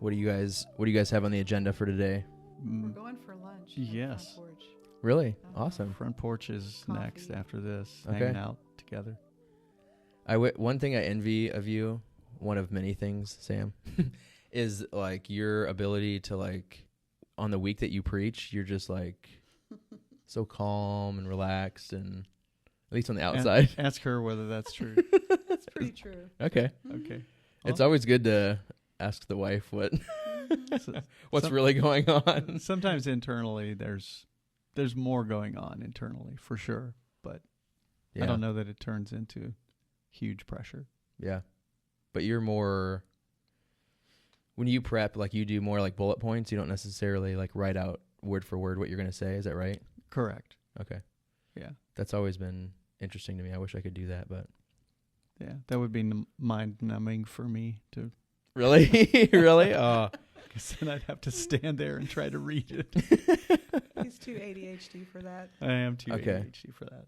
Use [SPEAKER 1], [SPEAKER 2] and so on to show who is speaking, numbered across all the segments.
[SPEAKER 1] What do you guys have on the agenda for today?
[SPEAKER 2] We're going for lunch.
[SPEAKER 3] Yes.
[SPEAKER 2] Front porch.
[SPEAKER 1] Really? Awesome.
[SPEAKER 3] Front porch is
[SPEAKER 2] Coffee.
[SPEAKER 3] next after this,
[SPEAKER 1] Okay.
[SPEAKER 3] hanging out together.
[SPEAKER 1] One thing I envy of you, one of many things, Sam, is like your ability to like on the week that you preach, you're just like so calm and relaxed, and at least on the outside.
[SPEAKER 3] Ask her whether that's true.
[SPEAKER 2] That's pretty true.
[SPEAKER 1] Okay.
[SPEAKER 3] Okay.
[SPEAKER 1] It's
[SPEAKER 3] Well,
[SPEAKER 1] always good to ask the wife
[SPEAKER 3] so-
[SPEAKER 1] what's
[SPEAKER 3] some-
[SPEAKER 1] really going on.
[SPEAKER 3] sometimes internally there's more going on internally for sure, but
[SPEAKER 1] Yeah.
[SPEAKER 3] I don't know that it turns into huge pressure.
[SPEAKER 1] Yeah. But you're more, when you prep, like you do more like bullet points. You don't necessarily like write out word for word what you're going to say. Is that right?
[SPEAKER 3] Correct.
[SPEAKER 1] Okay.
[SPEAKER 3] Yeah.
[SPEAKER 1] That's always been interesting to me. I wish I could do that, but.
[SPEAKER 3] Yeah. That would be mind numbing for me to,
[SPEAKER 1] Really? Really? Oh.
[SPEAKER 3] because then I'd have to stand there and try to read it.
[SPEAKER 2] He's too ADHD for that.
[SPEAKER 3] I am too
[SPEAKER 1] Okay.
[SPEAKER 3] ADHD for that.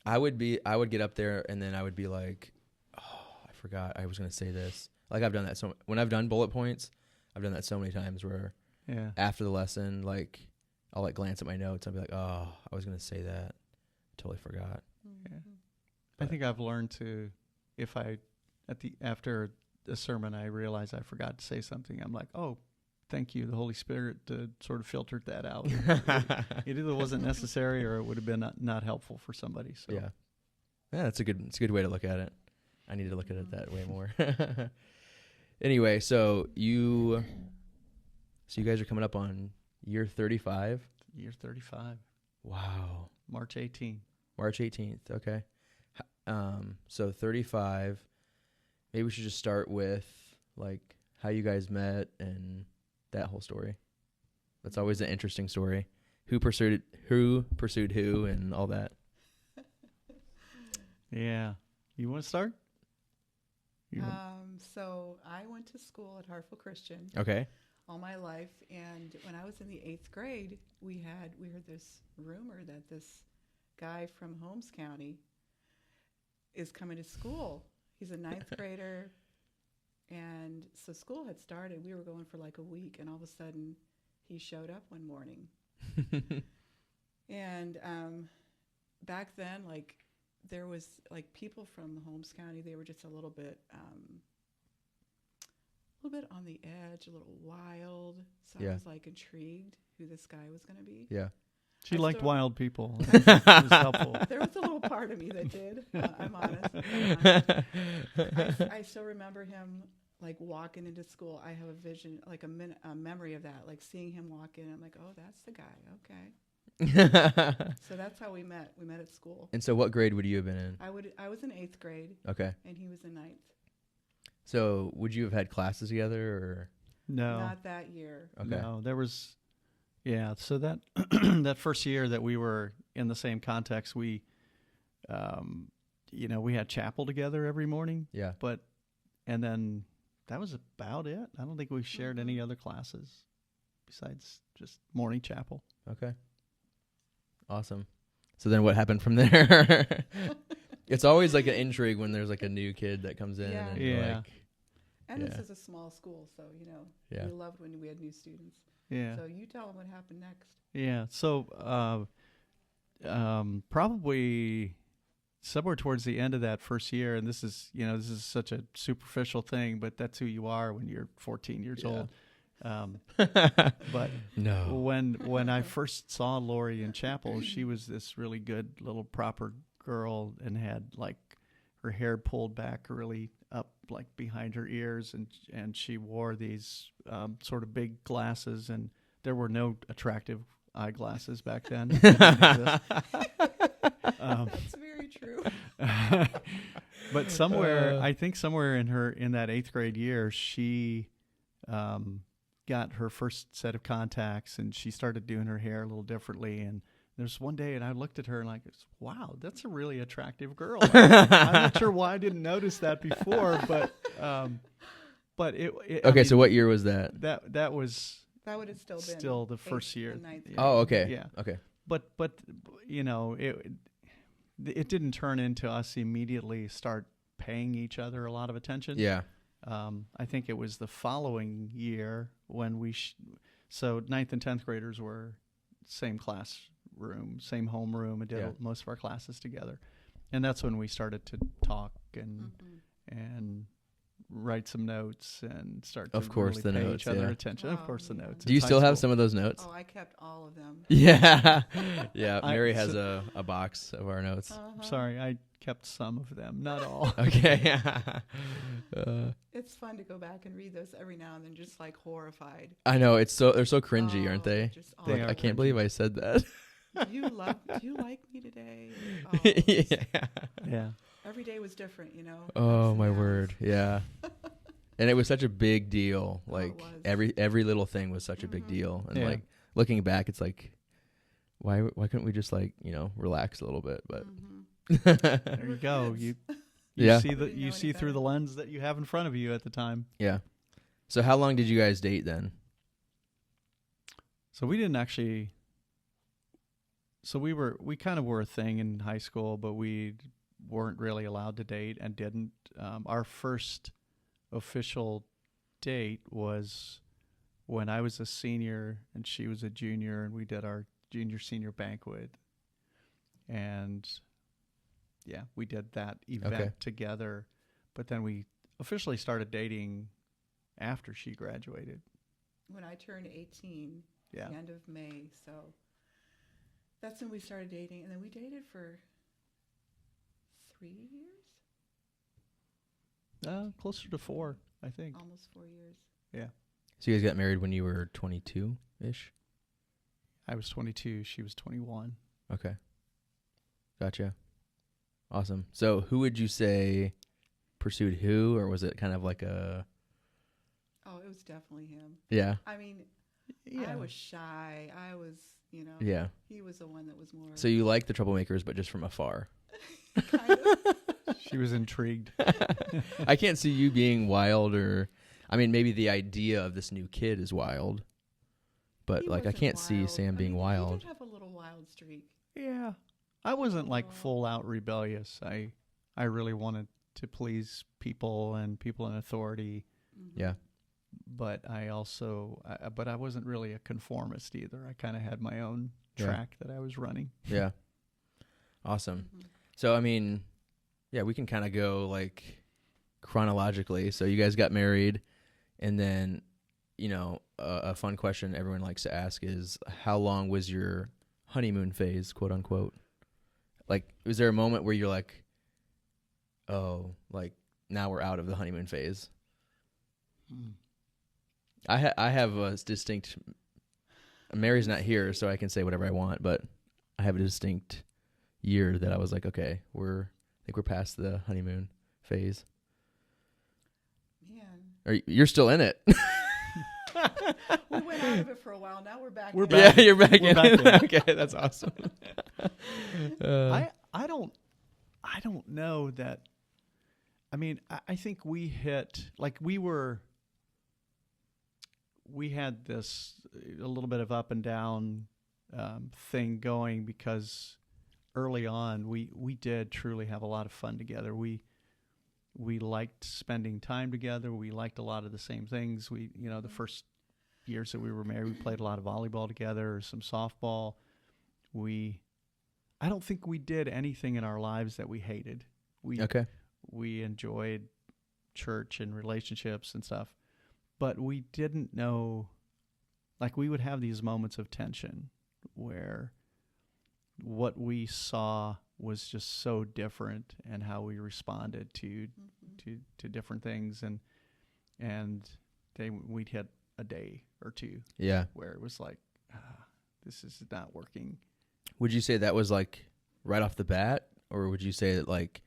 [SPEAKER 1] I would get up there and then I would be like, oh, I forgot I was going to say this. Like I've done that. So when I've done bullet points, I've done that so many times where
[SPEAKER 3] Yeah.
[SPEAKER 1] after the lesson, like I'll like glance at my notes. I'll be like, oh, I was going to say that. Totally forgot.
[SPEAKER 3] Yeah. I
[SPEAKER 1] But-
[SPEAKER 3] think I've learned to, if I, after a sermon, I realize I forgot to say something, I'm like, oh, thank you, the Holy Spirit sort of filtered that out. It either wasn't necessary or it would have been not helpful for somebody. So
[SPEAKER 1] Yeah. Yeah, it's a good way to look at it. I need to look at it that way more. Anyway, so you guys are coming up on year 35.
[SPEAKER 3] year 35,
[SPEAKER 1] Wow.
[SPEAKER 3] March 18.
[SPEAKER 1] March 18th. Okay. So 35. Maybe we should just start with like how you guys met and that whole story. That's always an interesting story. Who pursued who and all that.
[SPEAKER 3] Yeah. You want to start?
[SPEAKER 2] So I went to school at Hartford Christian
[SPEAKER 1] Okay.
[SPEAKER 2] all my life, and when I was in the 8th grade, we heard this rumor that this guy from Holmes County is coming to school. He's a 9th grader, and so school had started. We were going for like a week, and all of a sudden, he showed up one morning. And back then, like, there was like people from Holmes County. They were just a little bit on the edge, a little wild. So
[SPEAKER 1] Yeah.
[SPEAKER 2] I was like intrigued who this guy was going to be.
[SPEAKER 1] Yeah.
[SPEAKER 3] She
[SPEAKER 2] I
[SPEAKER 3] liked
[SPEAKER 2] still-
[SPEAKER 3] wild people. It was helpful.
[SPEAKER 2] There was a little part of me that did. I'm honest. I still remember him like walking into school. I have a vision, like a memory of that, like seeing him walk in. I'm like, oh, that's the guy. Okay. So that's how we met. We met at school.
[SPEAKER 1] And so what grade would you have been in?
[SPEAKER 2] I was in 8th grade,
[SPEAKER 1] Okay.
[SPEAKER 2] and he was in 9th.
[SPEAKER 1] So would you have had classes together or?
[SPEAKER 3] No.
[SPEAKER 2] Not that year.
[SPEAKER 1] Okay.
[SPEAKER 3] No, there was, yeah. So that that first year that we were in the same context, we had chapel together every morning,
[SPEAKER 1] Yeah.
[SPEAKER 3] and then that was about it. I don't think we shared any other classes besides just morning chapel.
[SPEAKER 1] Okay. Awesome. So then what happened from there? It's always like an intrigue when there's like a new kid that comes in.
[SPEAKER 2] Yeah.
[SPEAKER 1] And you're
[SPEAKER 3] Yeah.
[SPEAKER 1] like,
[SPEAKER 2] And this
[SPEAKER 1] Yeah.
[SPEAKER 2] is a small school, so
[SPEAKER 1] Yeah.
[SPEAKER 2] we loved when we had new students.
[SPEAKER 3] Yeah.
[SPEAKER 2] So you tell them what happened next.
[SPEAKER 3] Yeah. So probably somewhere towards the end of that first year, and this is such a superficial thing, but that's who you are when you're 14 years
[SPEAKER 1] Yeah.
[SPEAKER 3] old. But
[SPEAKER 1] no.
[SPEAKER 3] when I first saw Lori in chapel, she was this really good little proper girl and had like her hair pulled back really up like behind her ears, and she wore these sort of big glasses, and there were no attractive eyeglasses back then.
[SPEAKER 2] That's very true.
[SPEAKER 3] But I think somewhere in that 8th grade year, she got her first set of contacts, and she started doing her hair a little differently. And there's one day, and I looked at her and like, wow, that's a really attractive girl. I'm not sure why I didn't notice that before, but it
[SPEAKER 1] Okay. So what year was that?
[SPEAKER 3] that was
[SPEAKER 2] That would have still been
[SPEAKER 3] the first
[SPEAKER 2] 8th
[SPEAKER 3] year.
[SPEAKER 2] and 9th.
[SPEAKER 3] Yeah.
[SPEAKER 1] Oh, okay.
[SPEAKER 3] Yeah.
[SPEAKER 1] Okay.
[SPEAKER 3] But it didn't turn into us immediately start paying each other a lot of attention.
[SPEAKER 1] Yeah.
[SPEAKER 3] I think it was the following year when so 9th and 10th graders were same classroom, same homeroom, and did
[SPEAKER 1] Yeah.
[SPEAKER 3] most of our classes together. And that's when we started to talk and write some notes and start
[SPEAKER 1] Of
[SPEAKER 3] to
[SPEAKER 1] course,
[SPEAKER 3] really
[SPEAKER 1] the
[SPEAKER 3] pay
[SPEAKER 1] notes,
[SPEAKER 3] each other
[SPEAKER 1] yeah.
[SPEAKER 3] attention. Of
[SPEAKER 2] Oh,
[SPEAKER 3] course, the
[SPEAKER 2] yeah.
[SPEAKER 3] notes.
[SPEAKER 1] Do you
[SPEAKER 3] It's high
[SPEAKER 1] still have
[SPEAKER 3] school.
[SPEAKER 1] some of those notes?
[SPEAKER 2] Oh, I kept all of them.
[SPEAKER 1] Yeah. Yeah.
[SPEAKER 3] I-
[SPEAKER 1] Mary has
[SPEAKER 3] so-
[SPEAKER 1] a box of our notes.
[SPEAKER 2] Uh-huh.
[SPEAKER 3] Sorry, I kept some of them, not all.
[SPEAKER 1] Okay.
[SPEAKER 2] It's fun to go back and read those every now and then, just like horrified.
[SPEAKER 1] I know they're so cringy, aren't
[SPEAKER 2] Oh,
[SPEAKER 1] they?
[SPEAKER 2] Just
[SPEAKER 3] They
[SPEAKER 1] Like,
[SPEAKER 3] are
[SPEAKER 1] I can't
[SPEAKER 3] cringy.
[SPEAKER 1] believe I said that.
[SPEAKER 2] Do you like me today? Oh, just-
[SPEAKER 1] Yeah.
[SPEAKER 3] Yeah.
[SPEAKER 2] Every day was different, you know.
[SPEAKER 1] Oh
[SPEAKER 2] ups and
[SPEAKER 1] my
[SPEAKER 2] downs.
[SPEAKER 1] word. Yeah. And it was such a big deal.
[SPEAKER 2] Oh, it
[SPEAKER 1] Like
[SPEAKER 2] was.
[SPEAKER 1] every little thing was such a big
[SPEAKER 2] Mhm.
[SPEAKER 1] deal. And
[SPEAKER 3] Yeah.
[SPEAKER 1] like looking back, it's like, why couldn't we just like, relax a little bit? But
[SPEAKER 2] Mhm.
[SPEAKER 3] There
[SPEAKER 2] We
[SPEAKER 3] you
[SPEAKER 2] were
[SPEAKER 3] go.
[SPEAKER 2] kids.
[SPEAKER 3] You
[SPEAKER 1] Yeah.
[SPEAKER 3] see
[SPEAKER 2] We didn't know
[SPEAKER 3] you
[SPEAKER 2] any
[SPEAKER 3] see through
[SPEAKER 2] better.
[SPEAKER 3] the lens that you have in front of you at the time.
[SPEAKER 1] yeah. So how long did you guys date then?
[SPEAKER 3] So we didn't actually. So we kind of were a thing in high school, but we weren't really allowed to date and didn't. Our first official date was when I was a senior and she was a junior, and we did our junior senior banquet. And yeah, we did that event
[SPEAKER 1] Okay.
[SPEAKER 3] together, but then we officially started dating after she graduated.
[SPEAKER 2] When I turned 18,
[SPEAKER 3] Yeah.
[SPEAKER 2] the end of May, so that's when we started dating, and then we dated for 3 years,
[SPEAKER 3] Closer to 4, I think.
[SPEAKER 2] almost 4 years.
[SPEAKER 1] So you guys got married when you were 22 ish?
[SPEAKER 3] I was 22. She was 21.
[SPEAKER 1] Okay. Gotcha. Awesome. So who would you say pursued who, or was it kind of like a,
[SPEAKER 2] Oh, it was definitely him.
[SPEAKER 1] yeah.
[SPEAKER 2] I mean,
[SPEAKER 3] Yeah.
[SPEAKER 2] I was shy. I was,
[SPEAKER 1] Yeah.
[SPEAKER 2] he was the one that was more.
[SPEAKER 1] So you like the troublemakers, but just from afar.
[SPEAKER 2] kind of.
[SPEAKER 3] She was intrigued.
[SPEAKER 1] I can't see you being wild, or, I mean, maybe the idea of this new kid is wild, but
[SPEAKER 2] He
[SPEAKER 1] like I
[SPEAKER 2] wasn't
[SPEAKER 1] can't see
[SPEAKER 2] wild.
[SPEAKER 1] Sam
[SPEAKER 2] I
[SPEAKER 1] being
[SPEAKER 2] mean,
[SPEAKER 1] wild.
[SPEAKER 2] He did have a little wild streak.
[SPEAKER 3] Yeah. I wasn't like
[SPEAKER 2] Oh.
[SPEAKER 3] full out rebellious. I really wanted to please people and people in authority,
[SPEAKER 2] Mhm.
[SPEAKER 1] Yeah.
[SPEAKER 3] but I also but I wasn't really a conformist either. I kind of had my own
[SPEAKER 1] Yeah.
[SPEAKER 3] track that I was running.
[SPEAKER 1] Yeah. Awesome.
[SPEAKER 2] Mhm.
[SPEAKER 1] So, I mean, yeah, we can kind of go like chronologically. So you guys got married, and then, a fun question everyone likes to ask is, how long was your honeymoon phase, quote unquote? Like, was there a moment where you're like, oh, like now we're out of the honeymoon phase? I have a distinct. Mary's not here, so I can say whatever I want, but I have a distinct year that I was like, okay, I think we're past the honeymoon phase.
[SPEAKER 2] Man,
[SPEAKER 1] Or you're still in it.
[SPEAKER 2] we went out of it for a while. Now we're back.
[SPEAKER 3] We're
[SPEAKER 2] in
[SPEAKER 3] back.
[SPEAKER 1] Yeah, you're back
[SPEAKER 3] We're
[SPEAKER 1] in
[SPEAKER 3] back
[SPEAKER 1] it.
[SPEAKER 3] in.
[SPEAKER 1] Okay, that's awesome.
[SPEAKER 3] I don't know that. I mean, I think we hit like we had this a little bit of up and down thing going, because early on we did truly have a lot of fun together. We liked spending time together. We liked a lot of the same things. The first years that we were married, we played a lot of volleyball together, some softball. I don't think we did anything in our lives that we hated.
[SPEAKER 1] Okay.
[SPEAKER 3] We enjoyed church and relationships and stuff, but we didn't know, like we would have these moments of tension where what we saw was just so different, and how we responded to different things, and we'd hit a day or two
[SPEAKER 1] Yeah.
[SPEAKER 3] where it was like, this is not working.
[SPEAKER 1] Would you say that was like right off the bat, or would you say that like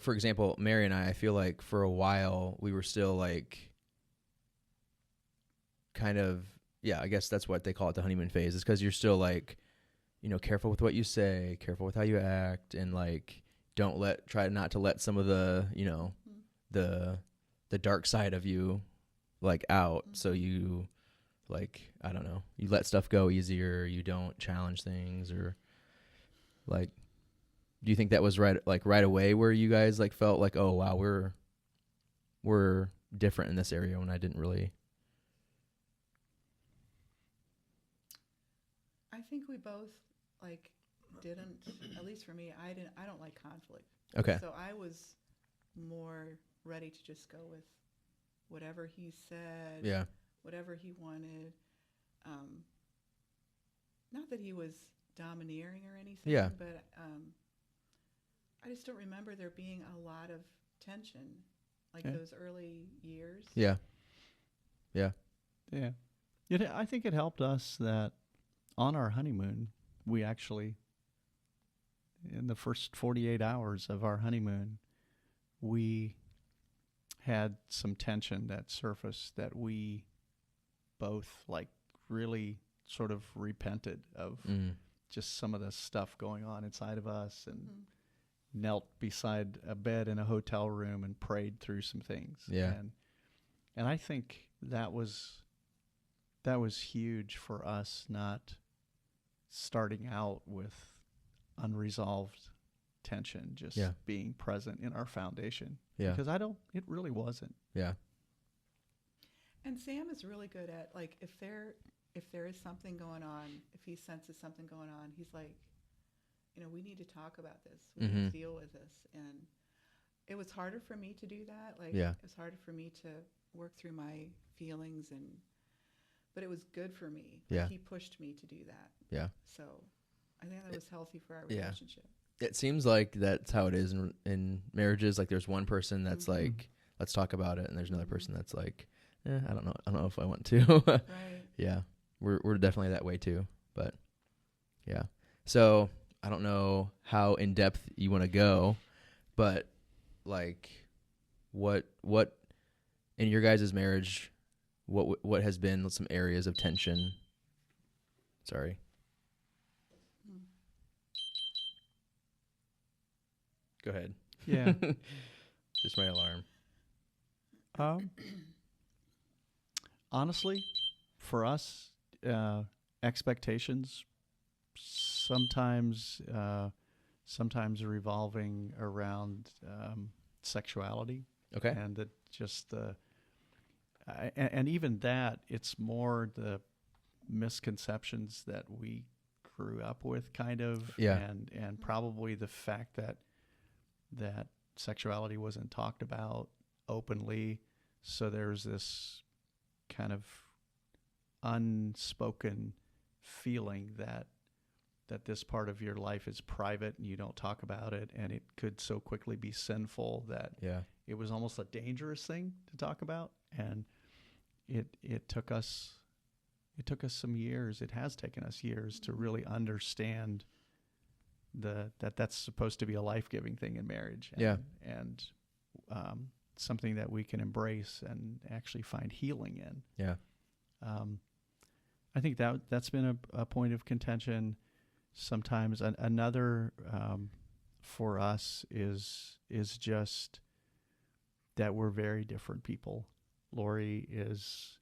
[SPEAKER 1] for example, Mary and I feel like for a while we were still like kind of, yeah, I guess that's what they call it, the honeymoon phase, is because you're still like, careful with what you say, careful with how you act, and like try not to let some of the, the dark side of you like out. So you like, I don't know, you let stuff go easier, you don't challenge things, or like, do you think that was right away where you guys like felt like, oh wow, we're were different in this area when I didn't really?
[SPEAKER 2] I think we both like didn't. At least for me, I didn't. I don't like conflict.
[SPEAKER 1] Okay.
[SPEAKER 2] So I was more ready to just go with whatever he said,
[SPEAKER 1] Yeah.
[SPEAKER 2] whatever he wanted. Not that he was domineering or anything,
[SPEAKER 1] Yeah.
[SPEAKER 2] but I just don't remember there being a lot of tension like
[SPEAKER 3] Yeah.
[SPEAKER 2] those early years.
[SPEAKER 1] Yeah. Yeah.
[SPEAKER 3] Yeah. I think it helped us that on our honeymoon, we actually, in the first 48 hours of our honeymoon, we had some tension that surfaced that we both like really sort of repented of
[SPEAKER 1] Mm.
[SPEAKER 3] just some of the stuff going on inside of us, and
[SPEAKER 2] Mhm.
[SPEAKER 3] knelt beside a bed in a hotel room and prayed through some things.
[SPEAKER 1] Yeah.
[SPEAKER 3] And I think that was huge for us, not starting out with unresolved tension, just
[SPEAKER 1] Yeah.
[SPEAKER 3] being present in our foundation.
[SPEAKER 1] Yeah.
[SPEAKER 3] Because it really wasn't.
[SPEAKER 1] Yeah.
[SPEAKER 2] And Sam is really good at like if there is something going on, if he senses something going on, he's like, we need to talk about this. We need
[SPEAKER 1] Mhm.
[SPEAKER 2] to deal with this. And it was harder for me to do that. Like
[SPEAKER 1] Yeah.
[SPEAKER 2] it was harder for me to work through my feelings but it was good for me. Like,
[SPEAKER 1] Yeah.
[SPEAKER 2] he pushed me to do that.
[SPEAKER 1] Yeah.
[SPEAKER 2] So I think that was healthy for our
[SPEAKER 1] Yeah.
[SPEAKER 2] relationship.
[SPEAKER 1] It seems like that's how it is in marriages. Like there's one person that's
[SPEAKER 2] Mhm.
[SPEAKER 1] like, let's talk about it, and there's another
[SPEAKER 2] Mhm.
[SPEAKER 1] person that's like, I don't know if I want to.
[SPEAKER 2] Right.
[SPEAKER 1] Yeah, we're definitely that way too. But yeah, so I don't know how in depth you want to go, but like, what in your guys' marriage, what has been some areas of tension? Sorry.
[SPEAKER 2] Mm.
[SPEAKER 1] Go ahead.
[SPEAKER 3] Yeah.
[SPEAKER 1] Just my alarm.
[SPEAKER 3] Honestly, for us, expectations sometimes revolving around sexuality,
[SPEAKER 1] Okay.
[SPEAKER 3] and that just and even that, it's more the misconceptions that we grew up with, kind of,
[SPEAKER 1] Yeah.
[SPEAKER 3] and probably the fact that sexuality wasn't talked about openly, so there's this kind of unspoken feeling that this part of your life is private and you don't talk about it, and it could so quickly be sinful that
[SPEAKER 1] Yeah.
[SPEAKER 3] it was almost a dangerous thing to talk about. And it took us some years. It has taken us years to really understand that's supposed to be a life-giving thing in marriage. And something that we can embrace and actually find healing in.
[SPEAKER 1] Yeah.
[SPEAKER 3] I think that's been a point of contention. Sometimes another for us is just that we're very different people. Lori is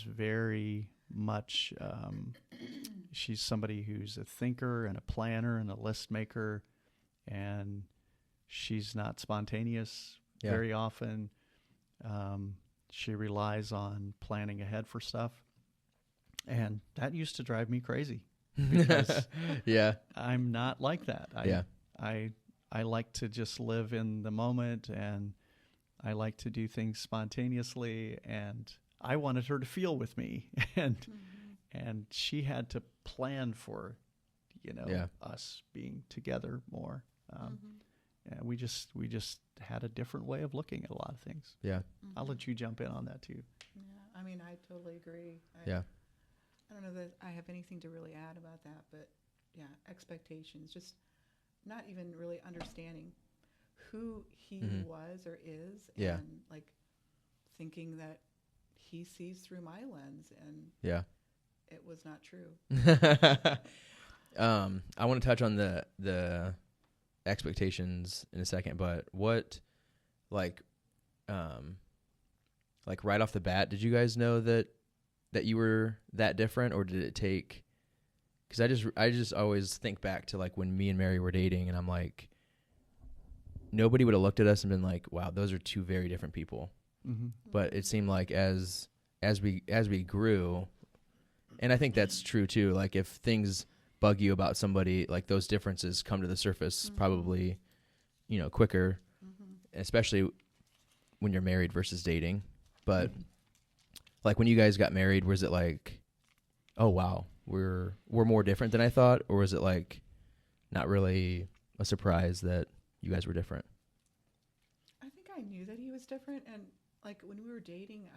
[SPEAKER 3] very much she's somebody who's a thinker and a planner and a list maker, and she's not spontaneous very often. She relies on planning ahead for stuff, and that used to drive me crazy because
[SPEAKER 1] Yeah.
[SPEAKER 3] I'm not like that. I like to just live in the moment, and I like to do things spontaneously, and I wanted her to feel with me, and and she had to plan for, us being together more. And we just had a different way of looking at a lot of things.
[SPEAKER 1] Yeah.
[SPEAKER 3] I'll let you jump in on that too.
[SPEAKER 2] Yeah, I mean, I totally agree.
[SPEAKER 1] Yeah.
[SPEAKER 2] I don't know that I have anything to really add about that, but yeah, expectations, just not even really understanding who he
[SPEAKER 1] Mhm.
[SPEAKER 2] was or is,
[SPEAKER 1] Yeah.
[SPEAKER 2] and like thinking that he sees through my lens, and
[SPEAKER 1] Yeah.
[SPEAKER 2] it was not true.
[SPEAKER 1] I want to touch on the expectations in a second, but what, like right off the bat, did you guys know that you were that different, or did it take? Because I just always think back to like when me and Mary were dating, and I'm like, nobody would have looked at us and been like, wow, those are two very different people.
[SPEAKER 3] Mm-hmm.
[SPEAKER 1] But it seemed like as we grew, and I think that's true too, like if things bug you about somebody, like those differences come to the surface probably, quicker, especially when you're married versus dating. But like when you guys got married, was it like, oh wow, we're more different than I thought, or was it like not really a surprise that you guys were different?
[SPEAKER 2] I think I knew that he was different, and like when we were dating,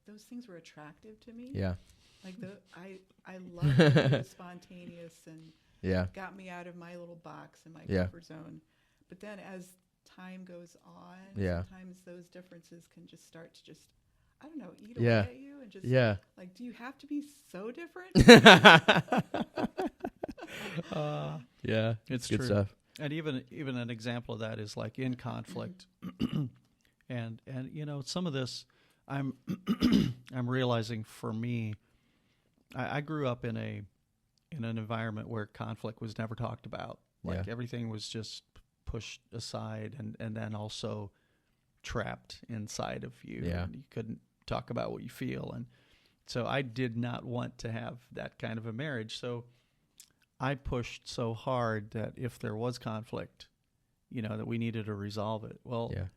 [SPEAKER 2] those things were attractive to me.
[SPEAKER 1] Yeah.
[SPEAKER 2] Like I loved that he was spontaneous and
[SPEAKER 1] Yeah.
[SPEAKER 2] got me out of my little box and my
[SPEAKER 1] Yeah.
[SPEAKER 2] comfort zone. But then as time goes on,
[SPEAKER 1] Yeah.
[SPEAKER 2] sometimes those differences can just start to I don't know, eat
[SPEAKER 1] Yeah.
[SPEAKER 2] away at you and just
[SPEAKER 1] Yeah.
[SPEAKER 2] like, do you have to be so different?
[SPEAKER 1] Yeah.
[SPEAKER 3] It's
[SPEAKER 1] Good
[SPEAKER 3] true.
[SPEAKER 1] stuff.
[SPEAKER 3] And even an example of that is like in conflict, and some of this I'm I'm realizing for me, I grew up in an environment where conflict was never talked about. Like everything was just pushed aside and then also trapped inside of you.
[SPEAKER 1] Yeah.
[SPEAKER 3] And you couldn't talk about what you feel. And so I did not want to have that kind of a marriage. So I pushed so hard that if there was conflict, that we needed to resolve it. Well,
[SPEAKER 1] Yeah.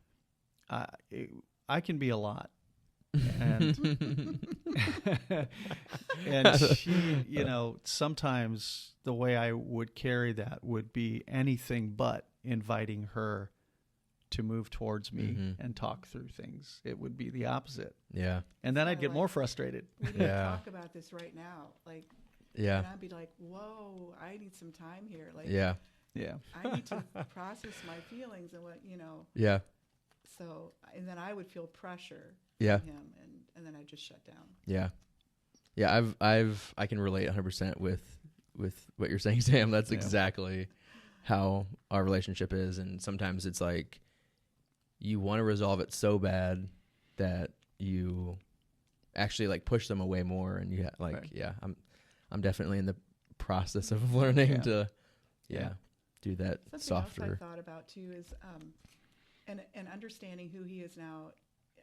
[SPEAKER 3] I can be a lot. And and she, sometimes the way I would carry that would be anything but inviting her to move towards me and talk through things. It would be the opposite.
[SPEAKER 1] Yeah.
[SPEAKER 3] And then
[SPEAKER 2] So
[SPEAKER 3] I'd get
[SPEAKER 2] like-
[SPEAKER 3] more frustrated.
[SPEAKER 2] We need
[SPEAKER 1] Yeah.
[SPEAKER 2] to talk about this right now. Like,
[SPEAKER 1] Yeah.
[SPEAKER 2] and I'd be like, whoa, I need some time here. Like,
[SPEAKER 1] Yeah.
[SPEAKER 3] Yeah.
[SPEAKER 2] I need to process my feelings and what,
[SPEAKER 1] Yeah.
[SPEAKER 2] So, and then I would feel pressure
[SPEAKER 1] Yeah.
[SPEAKER 2] from him, and then I just shut down.
[SPEAKER 1] Yeah. Yeah. I can relate 100% with what you're saying, Sam. That's
[SPEAKER 3] Yeah.
[SPEAKER 1] exactly how our relationship is. And sometimes it's like you want to resolve it so bad that you actually like push them away more. And you
[SPEAKER 3] Right.
[SPEAKER 1] I'm definitely in the process of learning
[SPEAKER 3] Yeah.
[SPEAKER 1] to,
[SPEAKER 3] Yeah.
[SPEAKER 1] do that
[SPEAKER 2] Something else
[SPEAKER 1] softer.
[SPEAKER 2] I thought about too is, and understanding who he is now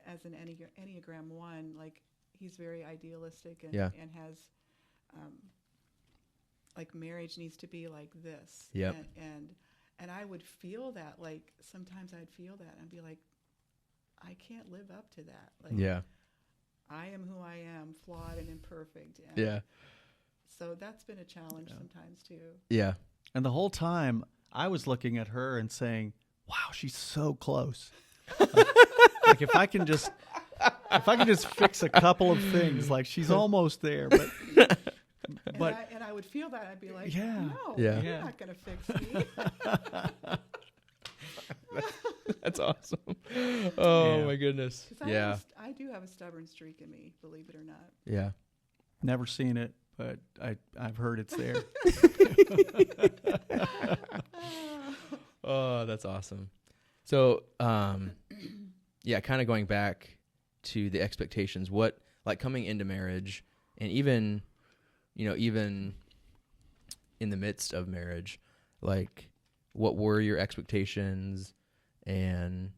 [SPEAKER 2] as an Enneagram 1, like he's very idealistic and,
[SPEAKER 1] Yeah.
[SPEAKER 2] and has, like marriage needs to be like this.
[SPEAKER 1] Yep.
[SPEAKER 2] And I would feel that, like sometimes I'd feel that and be like, I can't live up to that. Like,
[SPEAKER 1] Yeah.
[SPEAKER 2] I am who I am, flawed and imperfect. And
[SPEAKER 1] Yeah.
[SPEAKER 2] So that's been a challenge
[SPEAKER 3] Yeah.
[SPEAKER 2] sometimes too.
[SPEAKER 1] Yeah.
[SPEAKER 3] And the whole time I was looking at her and saying, wow, she's so close. Like if I can just fix a couple of things, like she's almost there, but
[SPEAKER 2] And I would feel that. I'd be like,
[SPEAKER 3] Yeah.
[SPEAKER 2] no,
[SPEAKER 1] Yeah.
[SPEAKER 2] you're
[SPEAKER 3] Yeah.
[SPEAKER 2] not going to fix me.
[SPEAKER 1] That's awesome. Oh
[SPEAKER 3] Yeah.
[SPEAKER 1] my goodness.
[SPEAKER 2] 'Cause
[SPEAKER 1] Yeah.
[SPEAKER 2] I do have a stubborn streak in me, believe it or not.
[SPEAKER 1] Yeah.
[SPEAKER 3] never seen it, but I've heard it's there.
[SPEAKER 1] Oh, that's awesome. So, yeah, kind of going back to the expectations, what, like coming into marriage and even in the midst of marriage, like what were your expectations and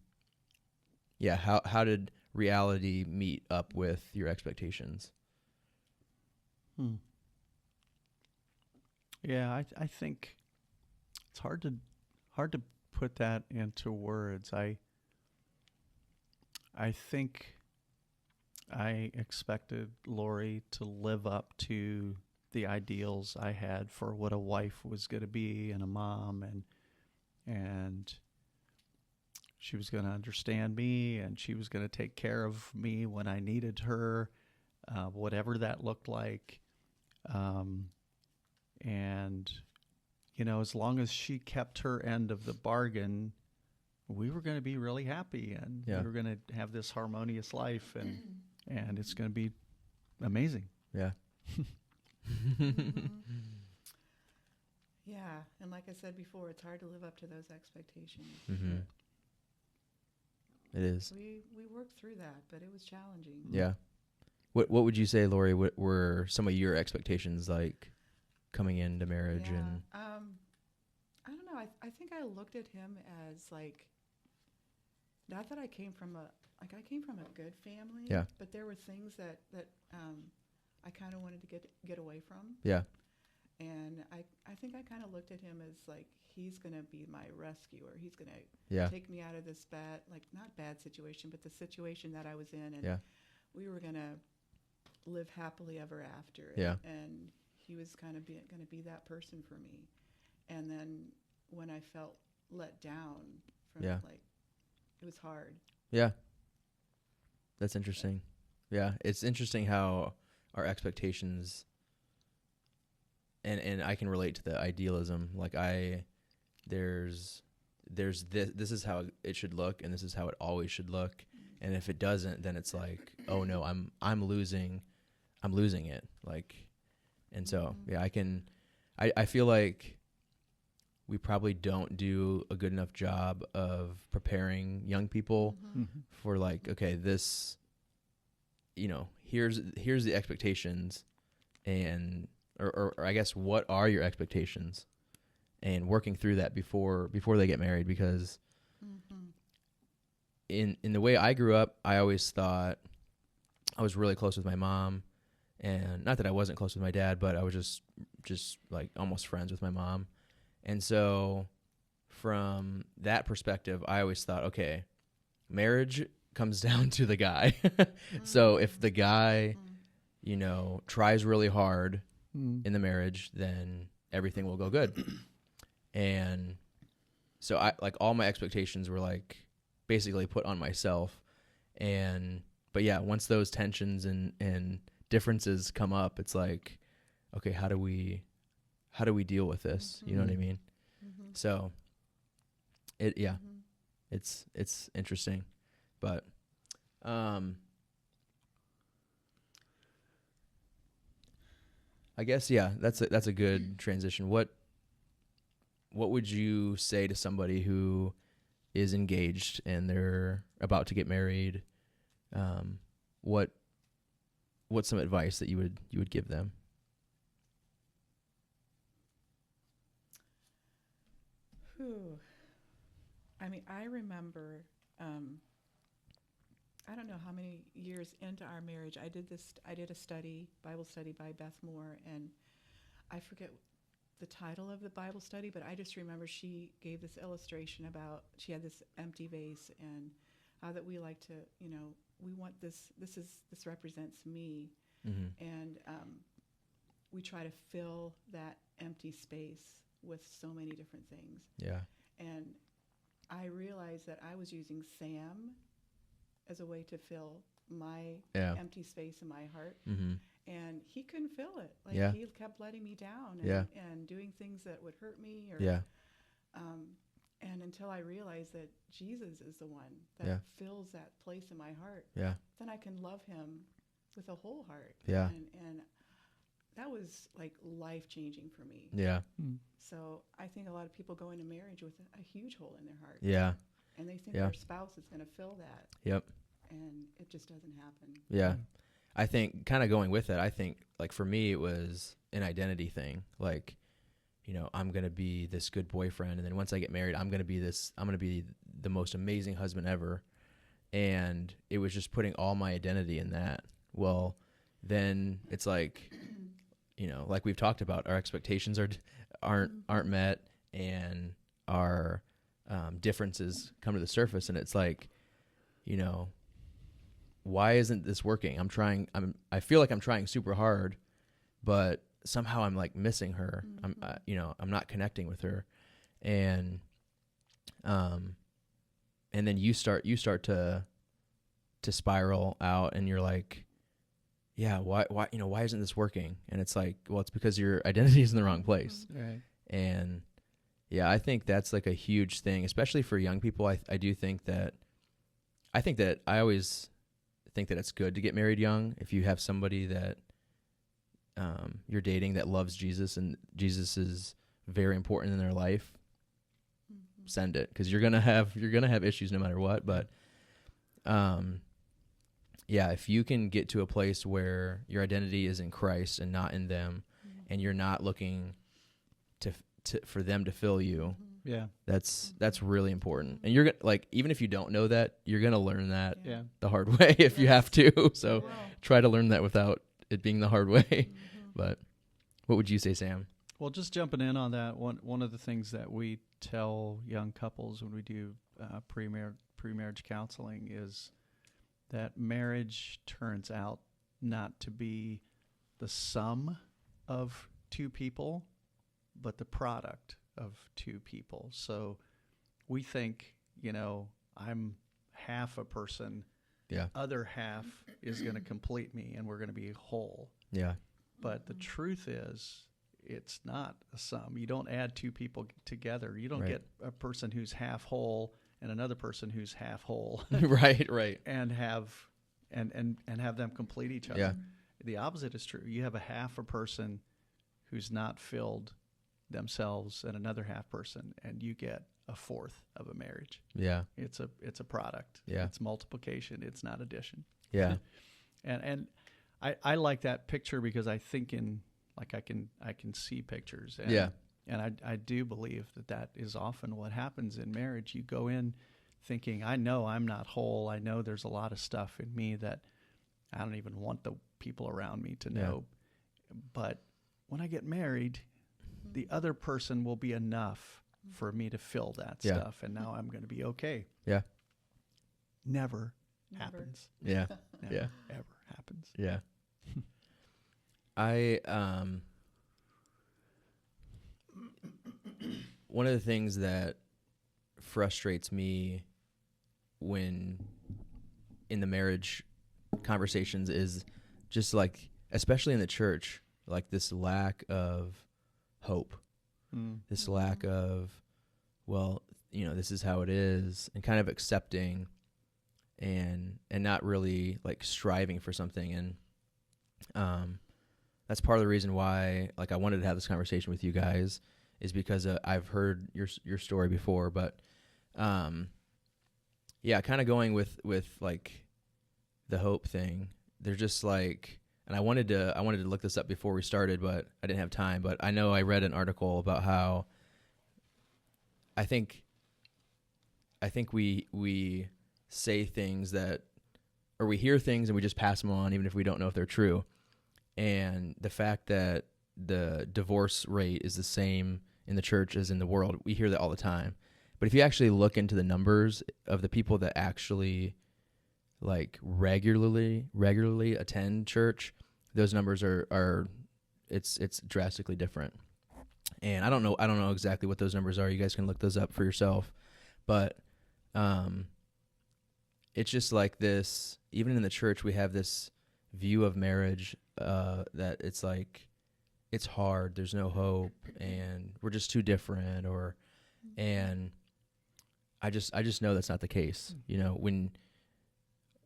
[SPEAKER 1] yeah, how did reality meet up with your expectations?
[SPEAKER 3] Yeah, I think it's hard to put that into words. I think I expected Lori to live up to the ideals I had for what a wife was going to be and a mom, and she was going to understand me, and she was going to take care of me when I needed her, whatever that looked like. And, as long as she kept her end of the bargain, we were going to be really happy, and
[SPEAKER 1] Yeah.
[SPEAKER 3] we were going to have this harmonious life, and it's going to be amazing.
[SPEAKER 1] Yeah.
[SPEAKER 2] Yeah, and like I said before, it's hard to live up to those expectations.
[SPEAKER 1] Mm-hmm. It is.
[SPEAKER 2] We worked through that, but it was challenging.
[SPEAKER 1] Yeah. What would you say, Lori? What were some of your expectations like coming into marriage?
[SPEAKER 2] Yeah.
[SPEAKER 1] And
[SPEAKER 2] I don't know. I think I looked at him as like not that I came from a good family.
[SPEAKER 1] Yeah.
[SPEAKER 2] But there were things that I kind of wanted to get away from.
[SPEAKER 1] Yeah.
[SPEAKER 2] And I think I kind of looked at him as like, he's going to be my rescuer. He's going to
[SPEAKER 1] Yeah.
[SPEAKER 2] take me out of this not bad situation, but the situation that I was in. And
[SPEAKER 1] Yeah.
[SPEAKER 2] we were going to live happily ever after.
[SPEAKER 1] Yeah.
[SPEAKER 2] And he was kind of going to be that person for me. And then when I felt let down from
[SPEAKER 1] Yeah.
[SPEAKER 2] it was hard.
[SPEAKER 1] Yeah. That's interesting. Yeah. It's interesting how our expectations, and I can relate to the idealism. Like there's this is how it should look, and this is how it always should look. And if it doesn't, then it's like, oh no, I'm losing it. Like, and so, yeah, I feel like we probably don't do a good enough job of preparing young people for like, okay, this, here's the expectations, and or I guess, what are your expectations, and working through that before they get married. Because in the way I grew up, I always thought I was really close with my mom, and not that I wasn't close with my dad, but I was just like almost friends with my mom. And so from that perspective, I always thought, okay, marriage comes down to the guy. So if the guy, tries really hard in the marriage, then everything will go good. And so all my expectations were like basically put on myself. But yeah, once those tensions and differences come up, it's like, okay, how do we deal with this? You know what I mean? So it's interesting, but, I guess, yeah, that's a good transition. What would you say to somebody who is engaged and they're about to get married? What's some advice that you would give them?
[SPEAKER 2] I mean, I remember, I don't know how many years into our marriage, I did a Bible study by Beth Moore, and I forget the title of the Bible study, but I just remember she gave this illustration about, she had this empty vase, and how that we like to, we want this represents me, and we try to fill that empty space with so many different things.
[SPEAKER 1] Yeah.
[SPEAKER 2] And I realized that I was using Sam as a way to fill my empty space in my heart. And he couldn't fill it. Like, he kept letting me down and doing things that would hurt me. And until I realized that Jesus is the one that fills that place in my heart, then I can love him with a whole heart.
[SPEAKER 1] Yeah.
[SPEAKER 2] And that was like life-changing for me.
[SPEAKER 1] Yeah.
[SPEAKER 2] So I think a lot of people go into marriage with a huge hole in their heart.
[SPEAKER 1] Yeah.
[SPEAKER 2] And they think their spouse is going to fill that.
[SPEAKER 1] Yep.
[SPEAKER 2] And it just doesn't happen.
[SPEAKER 1] Yeah. I think, kind of going with it, I think, like, for me, it was an identity thing. Like, I'm going to be this good boyfriend, and then once I get married, I'm going to be the most amazing husband ever. And it was just putting all my identity in that. Well, then it's like, like we've talked about, our expectations aren't met, and our differences come to the surface, and it's like, why isn't this working? I feel like I'm trying super hard, but somehow I'm like missing her. I'm not connecting with her. And then you start to spiral out, and you're like, yeah, why isn't this working? And it's like, well, it's because your identity is in the wrong place.
[SPEAKER 3] Right.
[SPEAKER 1] And yeah, I think that's like a huge thing, especially for young people. I always think that it's good to get married young. If you have somebody that you're dating that loves Jesus, and Jesus is very important in their life, send it, because you're gonna have issues no matter what. But yeah, if you can get to a place where your identity is in Christ and not in them, and you're not looking for them to fill you,
[SPEAKER 3] Yeah.
[SPEAKER 1] That's really important. And you're like, even if you don't know that, you're gonna learn that
[SPEAKER 3] Yeah.
[SPEAKER 1] the hard way if you have to. So
[SPEAKER 2] Wow.
[SPEAKER 1] try to learn that without it being the hard way.
[SPEAKER 2] Mhm.
[SPEAKER 1] But what would you say, Sam?
[SPEAKER 3] Well, just jumping in on that, one of the things that we tell young couples when we do pre-marriage counseling is that marriage turns out not to be the sum of two people, but the product of two people. So we think, I'm half a person,
[SPEAKER 1] Yeah.
[SPEAKER 3] other half is going to complete me, and we're going to be whole.
[SPEAKER 1] Yeah.
[SPEAKER 3] But the truth is, it's not a sum. You don't add two people together. You don't
[SPEAKER 1] Right.
[SPEAKER 3] get a person who's half whole and another person who's half whole
[SPEAKER 1] Right.
[SPEAKER 3] and have them complete each other.
[SPEAKER 1] Yeah.
[SPEAKER 3] The opposite is true. You have a half a person who's not filled themselves and another half person, and you get a fourth of a marriage.
[SPEAKER 1] Yeah.
[SPEAKER 3] It's a product.
[SPEAKER 1] Yeah.
[SPEAKER 3] It's multiplication. It's not addition.
[SPEAKER 1] Yeah.
[SPEAKER 3] And I like that picture because I think I can see pictures. And,
[SPEAKER 1] Yeah.
[SPEAKER 3] And I do believe that is often what happens in marriage. You go in thinking, I know I'm not whole. I know there's a lot of stuff in me that I don't even want the people around me to know. But when I get married, the other person will be enough for me to fill that
[SPEAKER 1] Yeah.
[SPEAKER 3] stuff. And now I'm going to be okay.
[SPEAKER 1] Yeah.
[SPEAKER 3] Never
[SPEAKER 2] Never.
[SPEAKER 3] happens.
[SPEAKER 1] Yeah.
[SPEAKER 3] Never,
[SPEAKER 1] Yeah.
[SPEAKER 3] ever happens.
[SPEAKER 1] Yeah. I one of the things that frustrates me when in the marriage conversations is just like, especially in the church, like this lack of hope, this lack of, well, this is how it is, and kind of accepting and not really like striving for something. And that's part of the reason why like I wanted to have this conversation with you guys, is because I've heard your story before, but yeah, kind of going with like the hope thing. They're just like, and I wanted to look this up before we started, but I didn't have time. But I know I read an article about how I think we say things that, or we hear things and we just pass them on, even if we don't know if they're true. And the fact that the divorce rate is the same in the church as in the world, we hear that all the time. But if you actually look into the numbers of the people that actually like regularly attend church, those numbers are it's drastically different. And I don't know exactly what those numbers are. You guys can look those up for yourself. But it's just like this, even in the church, we have this view of marriage that it's like, it's hard, there's no hope, and we're just too different, and I just know that's not the case. When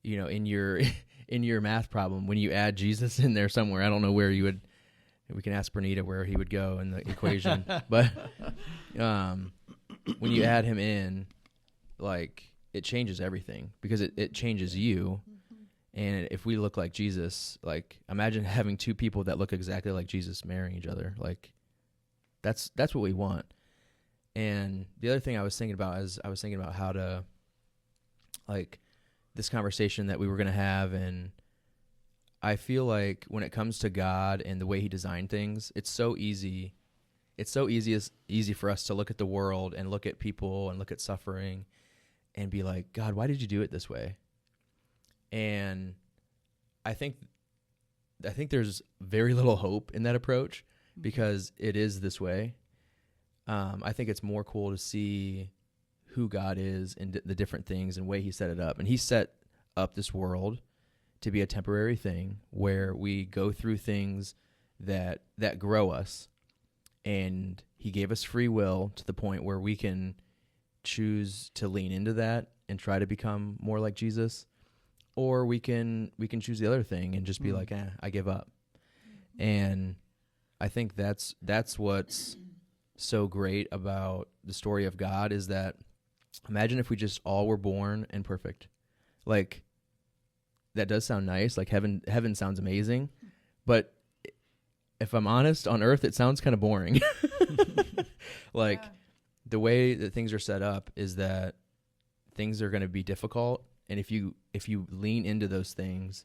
[SPEAKER 1] in your math problem, when you add Jesus in there somewhere, I don't know where you would, we can ask Bernita where he would go in the equation, but when you add him in, like, it changes everything, because it changes you. And if we look like Jesus, like, imagine having two people that look exactly like Jesus marrying each other. Like, that's what we want. And the other thing I was thinking about is I was thinking about how to, like, this conversation that we were going to have. And I feel like when it comes to God and the way he designed things, it's so easy. It's so easy for us to look at the world and look at people and look at suffering and be like, God, why did you do it this way? And I think there's very little hope in that approach, because it is this way. I think it's more cool to see who God is and the different things and way he set it up. And he set up this world to be a temporary thing where we go through things that grow us. And he gave us free will to the point where we can choose to lean into that and try to become more like Jesus. Or we can choose the other thing and just be like, I give up. And I think that's what's so great about the story of God, is that imagine if we just all were born and perfect. Like, that does sound nice. Like, heaven sounds amazing. But if I'm honest, on earth, it sounds kind of boring. Like, the way that things are set up is that things are going to be difficult, and if you lean into those things,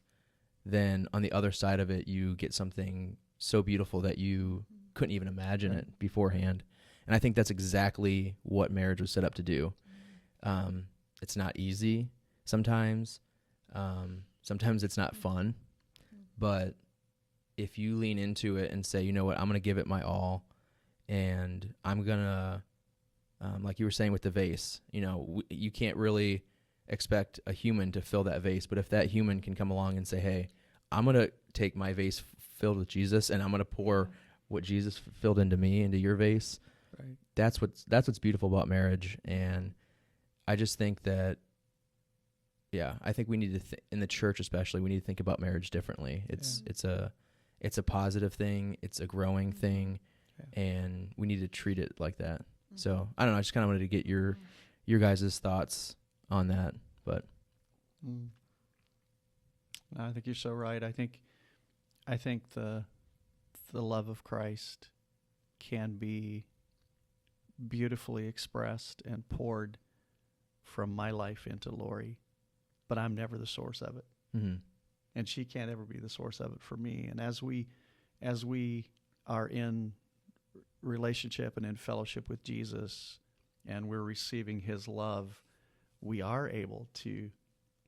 [SPEAKER 1] then on the other side of it you get something so beautiful that you couldn't even imagine
[SPEAKER 3] Right.
[SPEAKER 1] it beforehand. And I think that's exactly what marriage was set up to do. It's not easy sometimes. Sometimes it's not fun, but if you lean into it and say, you know what, I'm going to give it my all, and I'm going to, like you were saying with the vase, you know, you can't really expect a human to fill that vase, but if that human can come along and say, hey, I'm going to take my vase filled with Jesus, and I'm going to pour what Jesus filled into me into your vase.
[SPEAKER 3] Right.
[SPEAKER 1] That's what's beautiful about marriage. And I just think that, yeah, I think we need to in the church especially, we need to think about marriage differently. It's a positive thing, it's a growing thing, and we need to treat it like that. So I don't know, I just kind of wanted to get your guys' thoughts on that. But
[SPEAKER 3] No, I think you're so right. I think the love of Christ can be beautifully expressed and poured from my life into Lori, but I'm never the source of it.
[SPEAKER 1] mm-hmm.
[SPEAKER 3] And she can't ever be the source of it for me. And as we are in relationship and in fellowship with Jesus, and we're receiving his love, we are able to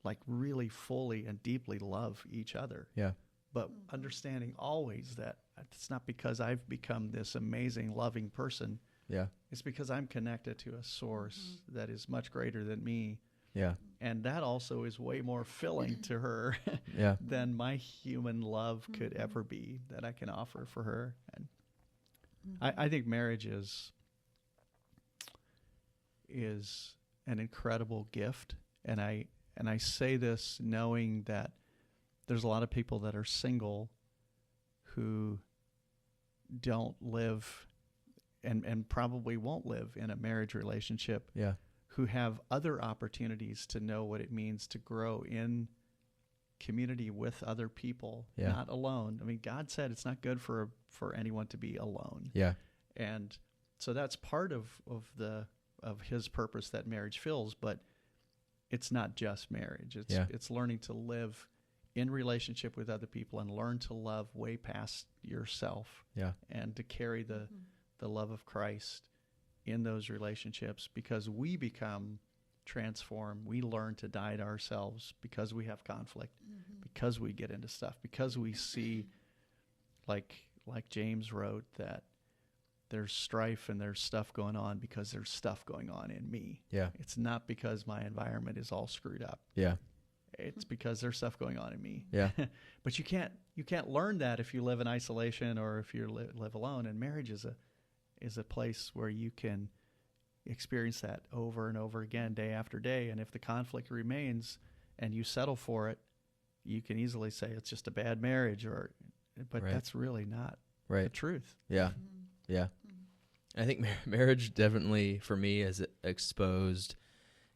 [SPEAKER 3] like really fully and deeply love each other.
[SPEAKER 1] Yeah.
[SPEAKER 3] But understanding always that it's not because I've become this amazing loving person.
[SPEAKER 1] Yeah.
[SPEAKER 3] It's because I'm connected to a source that is much greater than me.
[SPEAKER 1] Yeah.
[SPEAKER 3] And that also is way more filling to her
[SPEAKER 1] Yeah.
[SPEAKER 3] than my human love could ever be that I can offer for her. And I think marriage is an incredible gift. And I say this knowing that there's a lot of people that are single who don't live and probably won't live in a marriage relationship,
[SPEAKER 1] Yeah.
[SPEAKER 3] who have other opportunities to know what it means to grow in community with other people,
[SPEAKER 1] Yeah.
[SPEAKER 3] not alone. I mean, God said it's not good for anyone to be alone.
[SPEAKER 1] Yeah.
[SPEAKER 3] And so that's part of his purpose that marriage fills, but it's not just marriage. It's learning to live in relationship with other people and learn to love way past yourself.
[SPEAKER 1] Yeah.
[SPEAKER 3] And to carry the love of Christ in those relationships, because we become transformed. We learn to die to ourselves because we have conflict, because we get into stuff, because we see, like James wrote, that there's strife and there's stuff going on because there's stuff going on in me.
[SPEAKER 1] Yeah.
[SPEAKER 3] It's not because my environment is all screwed up.
[SPEAKER 1] Yeah.
[SPEAKER 3] It's because there's stuff going on in me.
[SPEAKER 1] Yeah.
[SPEAKER 3] But you can't learn that if you live in isolation or if you live alone. And marriage is a place where you can experience that over and over again, day after day. And if the conflict remains and you settle for it, you can easily say it's just a bad marriage, but
[SPEAKER 1] Right.
[SPEAKER 3] that's really not the
[SPEAKER 1] Right.
[SPEAKER 3] truth.
[SPEAKER 1] Yeah. Yeah. I think marriage definitely, for me, has exposed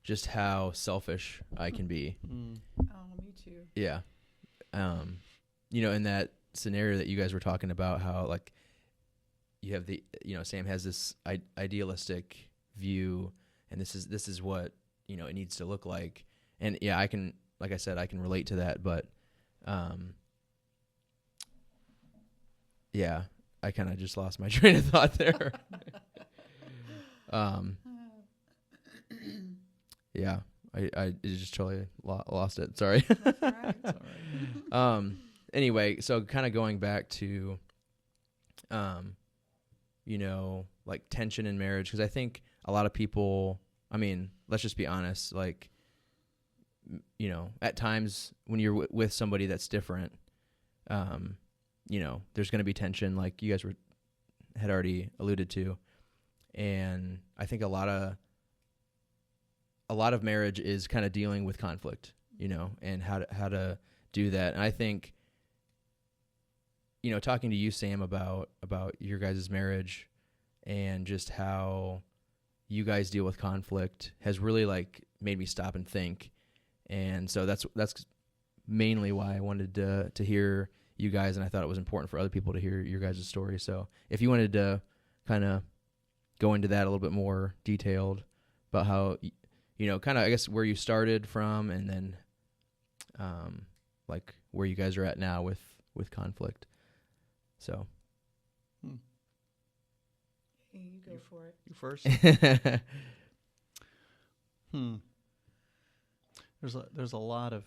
[SPEAKER 1] just how selfish I can be.
[SPEAKER 2] Oh, me too.
[SPEAKER 1] Yeah. In that scenario that you guys were talking about, how like you have Sam has this idealistic view, and this is what, it needs to look like. And yeah, I can relate to that, but, yeah, I kind of just lost my train of thought there. Yeah, I just totally lost it. Sorry.
[SPEAKER 2] That's right.
[SPEAKER 3] It's all right.
[SPEAKER 1] Anyway, so kind of going back to, like tension in marriage, because I think a lot of people, I mean, let's just be honest, like, at times when you're with somebody that's different, there's going to be tension, like you guys had already alluded to. And I think a lot of marriage is kind of dealing with conflict, and how to do that. And I think, talking to you, Sam, about your guys' marriage and just how you guys deal with conflict has really like made me stop and think. And so that's mainly why I wanted to hear you guys, and I thought it was important for other people to hear your guys' story. So if you wanted to kind of go into that a little bit more detailed about how, kind of, I guess, where you started from, and then like where you guys are at now with conflict. So.
[SPEAKER 2] You go for it.
[SPEAKER 3] You first. There's a lot of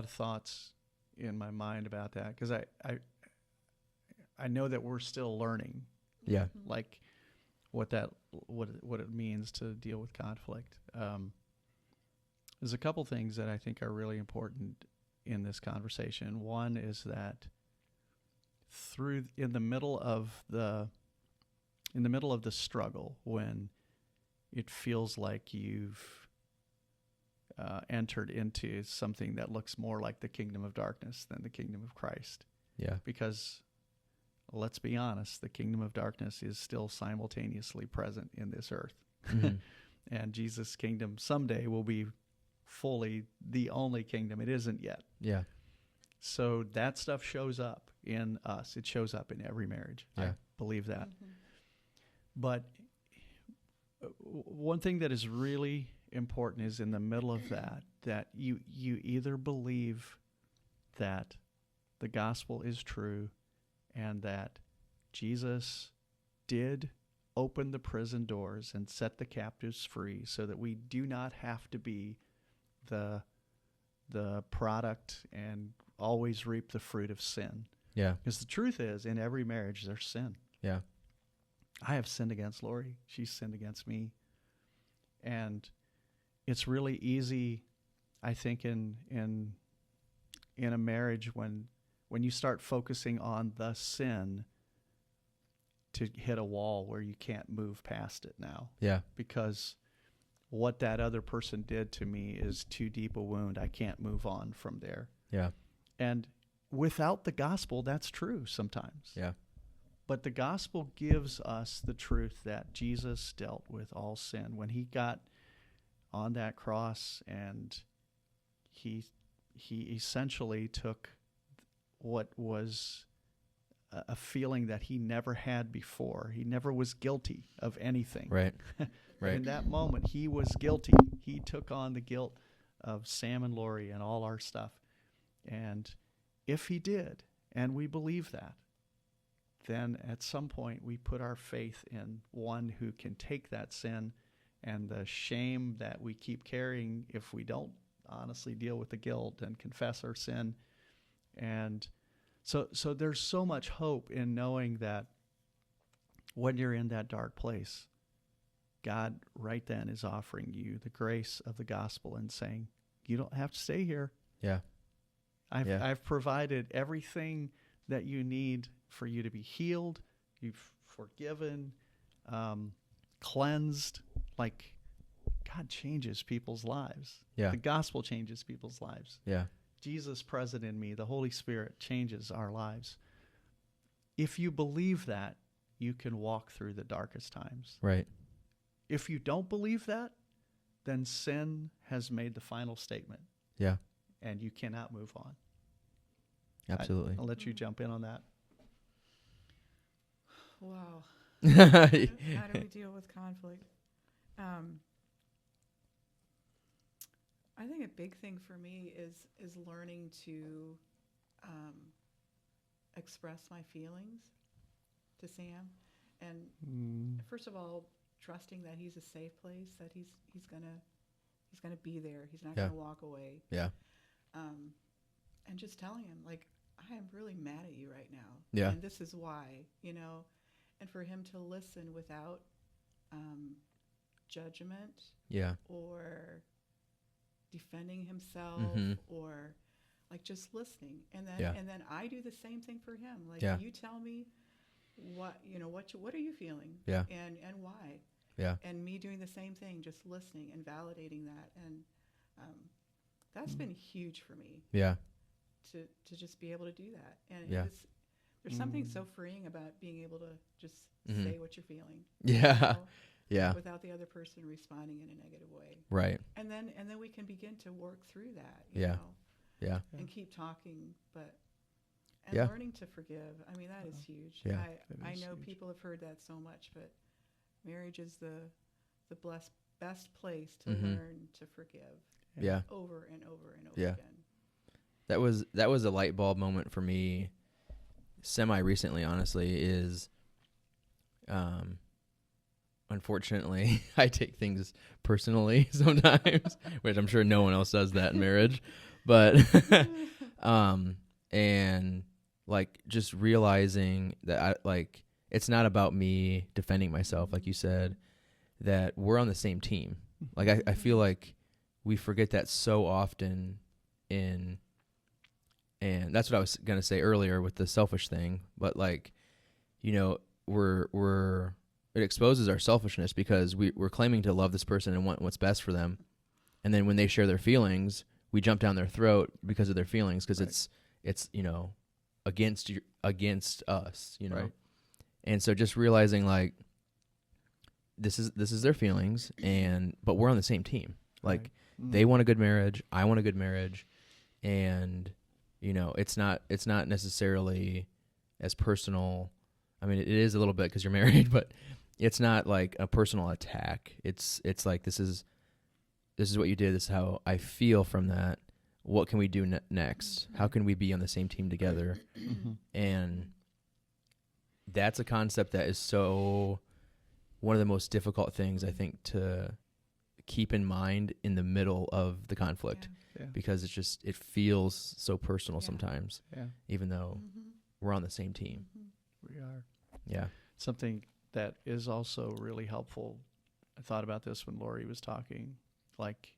[SPEAKER 3] thoughts in my mind about that, because I know that we're still learning,
[SPEAKER 1] Yeah.
[SPEAKER 3] like what it means to deal with conflict. There's a couple things that I think are really important in this conversation. One is that in the middle of the struggle, when it feels like you've entered into something that looks more like the kingdom of darkness than the kingdom of Christ.
[SPEAKER 1] Yeah.
[SPEAKER 3] Because let's be honest, the kingdom of darkness is still simultaneously present in this earth.
[SPEAKER 1] Mm-hmm.
[SPEAKER 3] And Jesus' kingdom someday will be fully the only kingdom. It isn't yet.
[SPEAKER 1] Yeah.
[SPEAKER 3] So that stuff shows up in us. It shows up in every marriage.
[SPEAKER 1] Yeah.
[SPEAKER 3] I believe that. But one thing that is really important is in the middle of that you either believe that the gospel is true and that Jesus did open the prison doors and set the captives free, so that we do not have to be the product and always reap the fruit of sin.
[SPEAKER 1] Yeah.
[SPEAKER 3] Because the truth is, in every marriage there's sin.
[SPEAKER 1] Yeah.
[SPEAKER 3] I have sinned against Lori. She's sinned against me. And it's really easy, I think, in a marriage when you start focusing on the sin, to hit a wall where you can't move past it now.
[SPEAKER 1] Yeah.
[SPEAKER 3] Because what that other person did to me is too deep a wound. I can't move on from there.
[SPEAKER 1] Yeah.
[SPEAKER 3] And without the gospel, that's true sometimes.
[SPEAKER 1] Yeah.
[SPEAKER 3] But the gospel gives us the truth that Jesus dealt with all sin. When he got on that cross, and he essentially took what was a feeling that he never had before. He never was guilty of anything.
[SPEAKER 1] Right. Right.
[SPEAKER 3] In that moment, he was guilty. He took on the guilt of Sam and Lori and all our stuff. And if he did, and we believe that, then at some point we put our faith in one who can take that sin and the shame that we keep carrying if we don't honestly deal with the guilt and confess our sin. And so there's so much hope in knowing that when you're in that dark place, God right then is offering you the grace of the gospel and saying, you don't have to stay here.
[SPEAKER 1] Yeah.
[SPEAKER 3] I've provided everything that you need for you to be healed. You've forgiven, cleansed. Like, God changes people's lives.
[SPEAKER 1] Yeah.
[SPEAKER 3] The gospel changes people's lives.
[SPEAKER 1] Yeah.
[SPEAKER 3] Jesus present in me, the Holy Spirit changes our lives. If you believe that, you can walk through the darkest times.
[SPEAKER 1] Right.
[SPEAKER 3] If you don't believe that, then sin has made the final statement.
[SPEAKER 1] Yeah.
[SPEAKER 3] And you cannot move on.
[SPEAKER 1] Absolutely.
[SPEAKER 3] I'll let you jump in on that.
[SPEAKER 2] Wow. How do we deal with conflict? I think a big thing for me is learning to express my feelings to Sam, and first of all, trusting that he's a safe place, that he's gonna be there. He's not
[SPEAKER 1] Yeah.
[SPEAKER 2] gonna walk away.
[SPEAKER 1] Yeah.
[SPEAKER 2] And just telling him, like, I am really mad at you right now.
[SPEAKER 1] Yeah.
[SPEAKER 2] And this is why, and for him to listen without judgment
[SPEAKER 1] Yeah.
[SPEAKER 2] or defending himself
[SPEAKER 1] Mhm.
[SPEAKER 2] or like just listening. And then
[SPEAKER 1] Yeah.
[SPEAKER 2] and then I do the same thing for him. Like,
[SPEAKER 1] Yeah.
[SPEAKER 2] you tell me what are you feeling?
[SPEAKER 1] Yeah.
[SPEAKER 2] And why?
[SPEAKER 1] Yeah.
[SPEAKER 2] And me doing the same thing, just listening and validating that. And that's been huge for me
[SPEAKER 1] Yeah.
[SPEAKER 2] to just be able to do that. And
[SPEAKER 1] Yeah.
[SPEAKER 2] there's something so freeing about being able to just
[SPEAKER 1] Mhm.
[SPEAKER 2] say what you're feeling.
[SPEAKER 1] Yeah. Yeah.
[SPEAKER 2] Without the other person responding in a negative way.
[SPEAKER 1] Right.
[SPEAKER 2] And then we can begin to work through that,
[SPEAKER 1] Yeah.
[SPEAKER 2] know,
[SPEAKER 1] Yeah.
[SPEAKER 2] and keep talking,
[SPEAKER 1] Yeah.
[SPEAKER 2] learning to forgive. I mean, that is huge.
[SPEAKER 1] Yeah.
[SPEAKER 3] That
[SPEAKER 2] I
[SPEAKER 3] is
[SPEAKER 2] know
[SPEAKER 3] huge.
[SPEAKER 2] people have heard that so much, but Marriage is the best place to
[SPEAKER 1] Mhm.
[SPEAKER 2] learn to forgive
[SPEAKER 1] Yeah.
[SPEAKER 2] over and over and over
[SPEAKER 1] Yeah.
[SPEAKER 2] again.
[SPEAKER 1] That was a light bulb moment for me semi recently, honestly, is unfortunately I take things personally sometimes, which I'm sure no one else does that in marriage. But and like just realizing that it's not about me defending myself, like you said, that we're on the same team. Like I feel like we forget that so often in, and that's what I was gonna say earlier with the selfish thing, but like, you know, it exposes our selfishness because we're claiming to love this person and want what's best for them, and then when they share their feelings, we jump down their throat because of their feelings, because
[SPEAKER 3] Right.
[SPEAKER 1] it's you know against us, you know.
[SPEAKER 3] Right.
[SPEAKER 1] And so just realizing like this is their feelings, but we're on the same team. Like
[SPEAKER 3] Right.
[SPEAKER 1] they want a good marriage, I want a good marriage, and you know, it's not necessarily as personal. I mean, it is a little bit because you're married, but it's not like a personal attack. It's like this is what you did. This is how I feel from that. What can we do next? How can we be on the same team together?
[SPEAKER 3] Mhm.
[SPEAKER 1] And that's a concept that is so one of the most difficult things, I think, to keep in mind in the middle of the conflict,
[SPEAKER 3] Yeah.
[SPEAKER 1] because it feels so personal
[SPEAKER 2] Yeah.
[SPEAKER 1] sometimes,
[SPEAKER 3] Yeah.
[SPEAKER 1] even though we're on the same team.
[SPEAKER 3] We are.
[SPEAKER 1] Yeah.
[SPEAKER 3] Something that is also really helpful. I thought about this when Lori was talking. Like,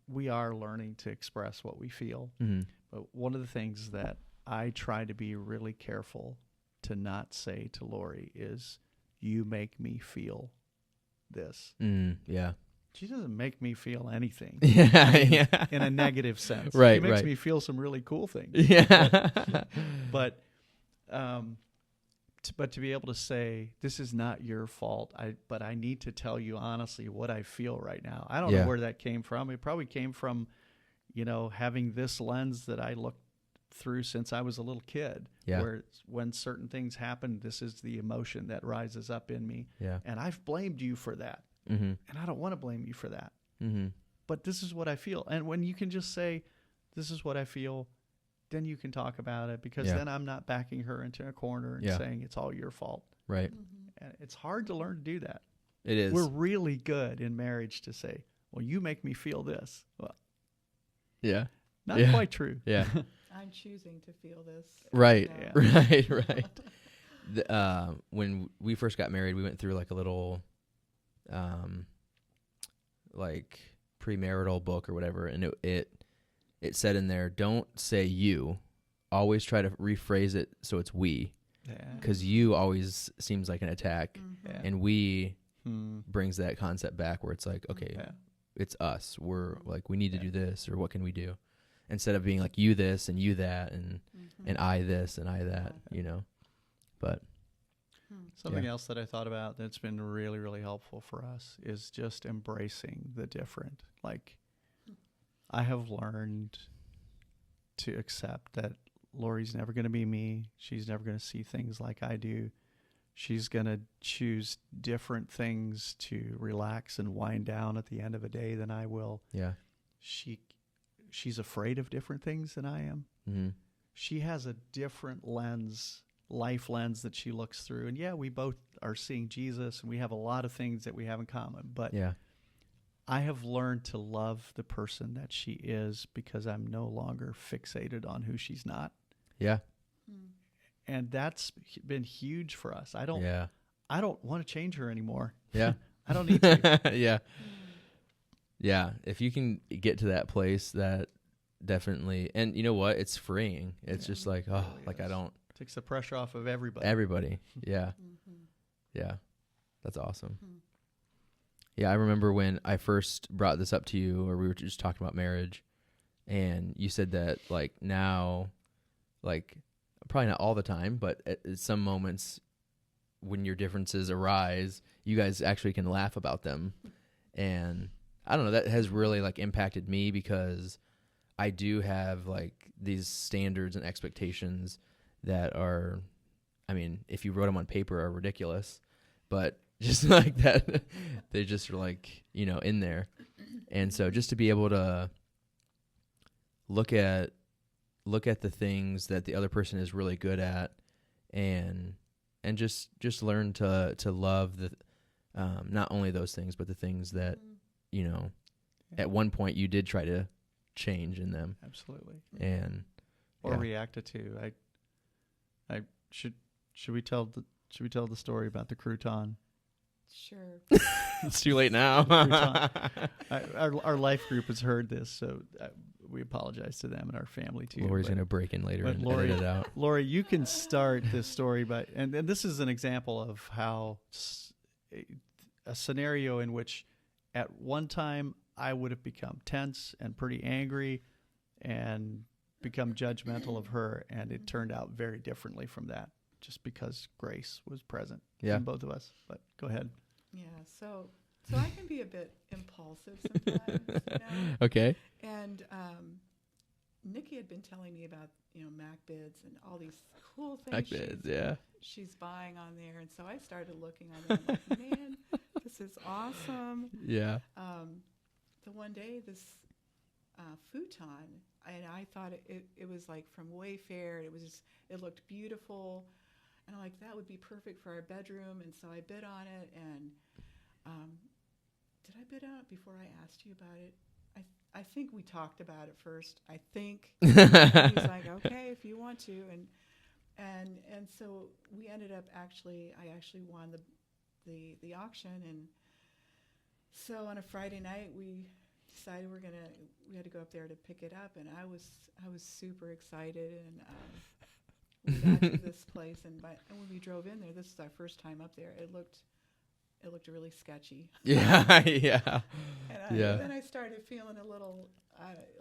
[SPEAKER 3] we are learning to express what we feel.
[SPEAKER 1] Mm-hmm.
[SPEAKER 3] But one of the things that I try to be really careful to not say to Lori is, "You make me feel this."
[SPEAKER 1] Yeah.
[SPEAKER 3] She doesn't make me feel anything.
[SPEAKER 1] Yeah. Yeah.
[SPEAKER 3] In a negative sense.
[SPEAKER 1] Right,
[SPEAKER 3] She makes
[SPEAKER 1] right.
[SPEAKER 3] me feel some really cool things.
[SPEAKER 1] Yeah.
[SPEAKER 3] But but to be able to say, this is not your fault, but I need to tell you honestly what I feel right now. I don't
[SPEAKER 1] Yeah.
[SPEAKER 3] know where that came from. It probably came from, having this lens that I looked through since I was a little kid.
[SPEAKER 1] Yeah.
[SPEAKER 3] Where when certain things happen, this is the emotion that rises up in me.
[SPEAKER 1] Yeah.
[SPEAKER 3] And I've blamed you for that.
[SPEAKER 1] Mm-hmm.
[SPEAKER 3] And I don't want to blame you for that.
[SPEAKER 1] Mm-hmm.
[SPEAKER 3] But this is what I feel. And when you can just say, this is what I feel, then you can talk about it, because
[SPEAKER 1] Yeah.
[SPEAKER 3] then I'm not backing her into a corner and
[SPEAKER 1] Yeah.
[SPEAKER 3] saying it's all your fault.
[SPEAKER 1] Right.
[SPEAKER 3] And it's hard to learn to do that.
[SPEAKER 1] It is.
[SPEAKER 3] We're really good in marriage to say, well, you make me feel this. Well,
[SPEAKER 1] Yeah.
[SPEAKER 3] not
[SPEAKER 1] Yeah.
[SPEAKER 3] quite true.
[SPEAKER 1] Yeah.
[SPEAKER 2] I'm choosing to feel this.
[SPEAKER 1] Right.
[SPEAKER 2] now.
[SPEAKER 3] Yeah.
[SPEAKER 1] Right. When we first got married, we went through like a little, like premarital book or whatever, and it said in there, don't say you, always try to rephrase it so it's we,
[SPEAKER 3] Yeah.
[SPEAKER 1] because you always seems like an attack,
[SPEAKER 3] Yeah.
[SPEAKER 1] and we
[SPEAKER 3] Hmm.
[SPEAKER 1] brings that concept back where it's like, okay,
[SPEAKER 3] Yeah.
[SPEAKER 1] it's us. We're like, we need to
[SPEAKER 3] Yeah.
[SPEAKER 1] do this, or what can we do, instead of being like you this and you that and I this and I that, you know. But
[SPEAKER 3] Something
[SPEAKER 1] Yeah.
[SPEAKER 3] else that I thought about that's been really, really helpful for us is just embracing the different. Like, I have learned to accept that Lori's never going to be me. She's never going to see things like I do. She's going to choose different things to relax and wind down at the end of a day than I will.
[SPEAKER 1] yeah.
[SPEAKER 3] She's afraid of different things than I am.
[SPEAKER 1] Mm-hmm.
[SPEAKER 3] She has a different life lens that she looks through. And yeah, we both are seeing Jesus, and we have a lot of things that we have in common. But
[SPEAKER 1] Yeah.
[SPEAKER 3] I have learned to love the person that she is because I'm no longer fixated on who she's not.
[SPEAKER 1] Yeah.
[SPEAKER 3] And that's been huge for us. I don't want to change her anymore.
[SPEAKER 1] Yeah.
[SPEAKER 3] I don't need to.
[SPEAKER 1] Yeah. Yeah. If you can get to that place, that definitely, and you know what? It's freeing. It's
[SPEAKER 3] Yeah,
[SPEAKER 1] just like,
[SPEAKER 3] it
[SPEAKER 1] oh,
[SPEAKER 3] really
[SPEAKER 1] like I
[SPEAKER 3] is.
[SPEAKER 1] don't,
[SPEAKER 3] Takes the pressure off of everybody.
[SPEAKER 1] everybody. Yeah. Yeah. That's awesome. Yeah. I remember when I first brought this up to you, or we were just talking about marriage, and you said that like now, like probably not all the time, but at some moments when your differences arise, you guys actually can laugh about them. And I don't know, that has really like impacted me, because I do have like these standards and expectations that are, I mean, if you wrote them on paper, are ridiculous, but just like that. They just are like, in there. And so just to be able to look at the things that the other person is really good at, and just learn to love the not only those things, but the things that at one point you did try to change in them.
[SPEAKER 3] Absolutely.
[SPEAKER 1] And
[SPEAKER 3] or reacted to. I should we tell the story about the crouton?
[SPEAKER 2] Sure.
[SPEAKER 1] It's too late now.
[SPEAKER 3] Our life group has heard this, so we apologize to them and our family too.
[SPEAKER 1] Lori's going to break in later and edit it out.
[SPEAKER 3] Lori, you can start this story by, and this is an example of how a scenario in which at one time I would have become tense and pretty angry and become judgmental of her, and it turned out very differently from that, just because grace was present in both of us. But go ahead.
[SPEAKER 2] Yeah, so I can be a bit impulsive sometimes.
[SPEAKER 1] Okay.
[SPEAKER 2] And Nikki had been telling me about MacBids and all these cool things.
[SPEAKER 1] MacBids,
[SPEAKER 2] she's buying on there, and so I started looking on there. I'm like, man, this is awesome.
[SPEAKER 1] Yeah.
[SPEAKER 2] The one day this futon, and I thought it was like from Wayfair. It looked beautiful. And I'm like, that would be perfect for our bedroom. And so I bid on it. And did I bid on it before I asked you about it? I think we talked about it first. I think. He's like, okay, if you want to. And so we ended up I actually won the auction. And so on a Friday night, we decided we had to go up there to pick it up. And I was super excited. And we got to this place, and when we drove in there, this is our first time up there. It looked really sketchy.
[SPEAKER 1] Yeah, yeah,
[SPEAKER 2] and then I started feeling a little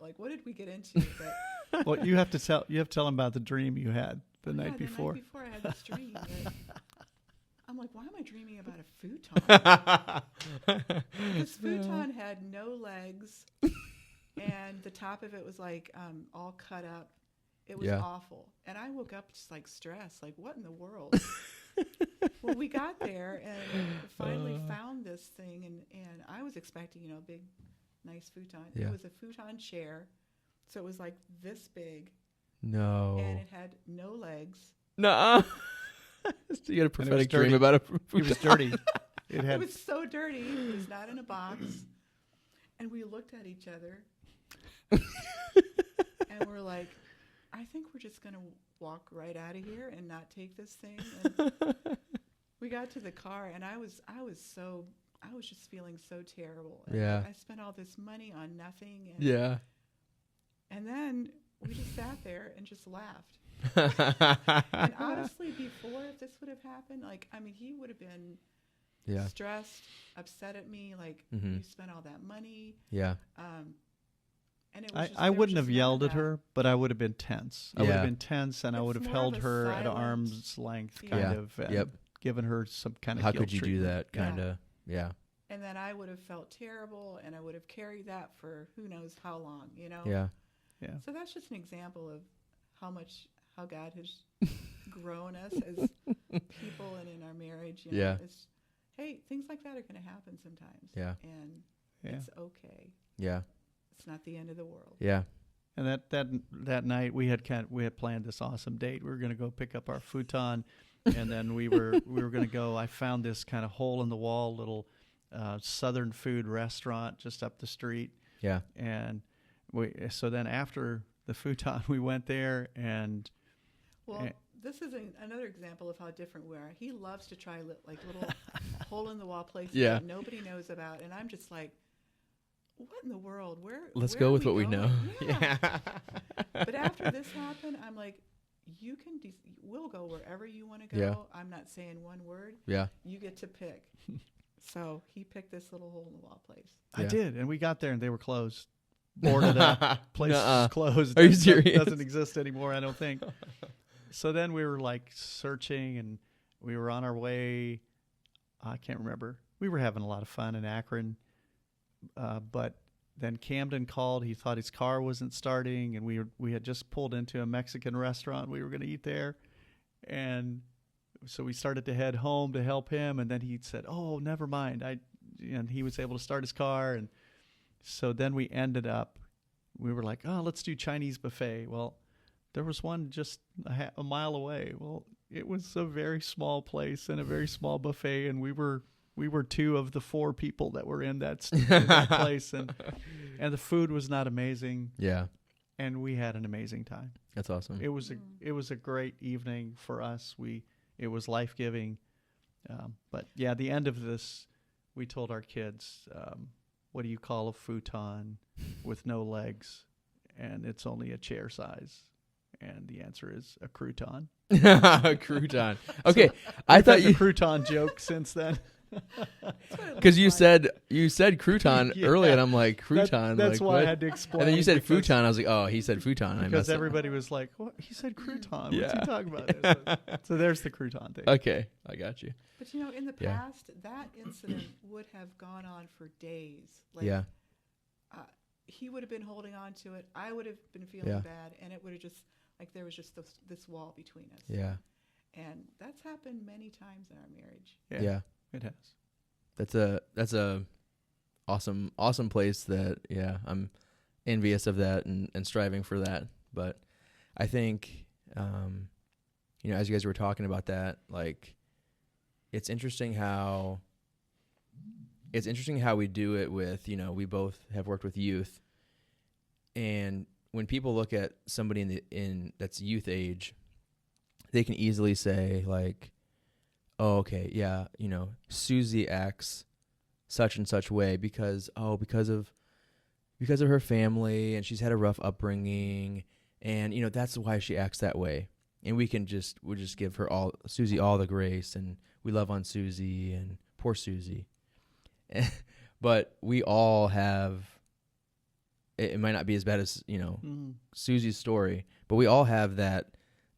[SPEAKER 2] like, what did we get into? But
[SPEAKER 3] well, you have to tell them about the dream you had the night before.
[SPEAKER 2] The night before, I had this dream. I'm like, why am I dreaming about a futon? This futon had no legs, and the top of it was like all cut up. It was awful. And I woke up just like stressed, like, what in the world? Well, we got there and finally found this thing, and I was expecting, a big, nice futon.
[SPEAKER 1] Yeah.
[SPEAKER 2] It was a futon chair, so it was like this big.
[SPEAKER 1] No.
[SPEAKER 2] And it had no legs.
[SPEAKER 1] Nuh-uh. So you had a prophetic dream about a futon.
[SPEAKER 3] It was dirty.
[SPEAKER 2] It was so dirty. It was not in a box. And we looked at each other, and we're like, I think we're just going to walk right out of here and not take this thing. And we got to the car, and I was just feeling so terrible. And I spent all this money on nothing. And And then we just sat there and just laughed. And honestly, before, if this would have happened, he would have been stressed, upset at me, like, you spent all that money.
[SPEAKER 1] Yeah.
[SPEAKER 2] And it was
[SPEAKER 3] I wouldn't have yelled at her, but I would have been tense. I would have been tense, and I would have held her at arm's length, kind of, and given her some kind of
[SPEAKER 1] how
[SPEAKER 3] guilt
[SPEAKER 1] could you
[SPEAKER 3] treatment.
[SPEAKER 1] do that, kind of,
[SPEAKER 2] And then I would have felt terrible, and I would have carried that for who knows how long,
[SPEAKER 1] Yeah.
[SPEAKER 2] So that's just an example of how God has grown us as people and in our marriage. It's, hey, things like that are going to happen sometimes.
[SPEAKER 1] Yeah.
[SPEAKER 2] And it's okay.
[SPEAKER 1] Yeah.
[SPEAKER 2] It's not the end of the world.
[SPEAKER 1] Yeah.
[SPEAKER 3] And that night we had planned this awesome date. We were going to go pick up our futon, and then we were going to go. I found this kind of hole in the wall little Southern food restaurant just up the street.
[SPEAKER 1] Yeah.
[SPEAKER 3] And so then after the futon, we went there and.
[SPEAKER 2] Well, this is another example of how different we are. He loves to try little hole in the wall places that nobody knows about, and I'm just like, what in the world?
[SPEAKER 1] Let's
[SPEAKER 2] where
[SPEAKER 1] go
[SPEAKER 2] are
[SPEAKER 1] with what we
[SPEAKER 2] going?
[SPEAKER 1] know.
[SPEAKER 2] Yeah. But after this happened, I'm like, we'll go wherever you want to go.
[SPEAKER 1] Yeah.
[SPEAKER 2] I'm not saying one word.
[SPEAKER 1] Yeah.
[SPEAKER 2] You get to pick. So he picked this little hole in the wall place.
[SPEAKER 3] I did, and we got there and they were closed. Boarded up. Place is closed.
[SPEAKER 1] Are you serious?
[SPEAKER 3] Doesn't exist anymore, I don't think. So then we were like searching, and we were on our way. I can't remember. We were having a lot of fun in Akron. But then Camden called. He thought his car wasn't starting, and we had just pulled into a Mexican restaurant. We were going to eat there, and so we started to head home to help him, and then he said, "Oh, never mind." And he was able to start his car, and so then we ended up. We were like, "Oh, let's do Chinese buffet." Well, there was one just a mile away. Well, it was a very small place and a very small buffet, and we were 2 of the 4 people that were in that place, and the food was not amazing.
[SPEAKER 1] Yeah,
[SPEAKER 3] And we had an amazing time.
[SPEAKER 1] that's awesome.
[SPEAKER 3] It was a great evening for us. It was life giving. But yeah, at the end of this, we told our kids, "What do you call a futon with no legs, and it's only a chair size?" And the answer is a crouton.
[SPEAKER 1] Crouton. Okay, I
[SPEAKER 3] We've
[SPEAKER 1] thought
[SPEAKER 3] had the
[SPEAKER 1] you
[SPEAKER 3] crouton joke since then.
[SPEAKER 1] because you said crouton
[SPEAKER 3] Yeah.
[SPEAKER 1] earlier, and I'm like crouton.
[SPEAKER 3] That's
[SPEAKER 1] like,
[SPEAKER 3] why I
[SPEAKER 1] what?
[SPEAKER 3] had to explain.
[SPEAKER 1] And then you said
[SPEAKER 3] because-
[SPEAKER 1] futon. I was like, oh, he said futon. I
[SPEAKER 3] Because
[SPEAKER 1] messed up.
[SPEAKER 3] everybody was like, "What? He said crouton. What's
[SPEAKER 1] Yeah.
[SPEAKER 3] he talking about?" So there's the crouton thing.
[SPEAKER 1] Okay, I got you.
[SPEAKER 2] But in the
[SPEAKER 1] Yeah.
[SPEAKER 2] past, that incident would have gone on for days. Like,
[SPEAKER 1] Yeah,
[SPEAKER 2] he would have been holding on to it. I would have been feeling
[SPEAKER 1] Yeah.
[SPEAKER 2] bad, and it would have just like there was just this wall between us.
[SPEAKER 1] yeah,
[SPEAKER 2] And that's happened many times in our marriage.
[SPEAKER 1] yeah.
[SPEAKER 3] It has.
[SPEAKER 1] That's a awesome place that I'm envious of that and striving for that. But I think as you guys were talking about that, like it's interesting how we do it with, we both have worked with youth, and when people look at somebody in that's youth age, they can easily say like, oh, okay, yeah, Susie acts such and such way because of her family, and she's had a rough upbringing, and that's why she acts that way. And we'll just give her Susie all the grace, and we love on Susie, and poor Susie. But we all have, it might not be as bad as Susie's story, but we all have that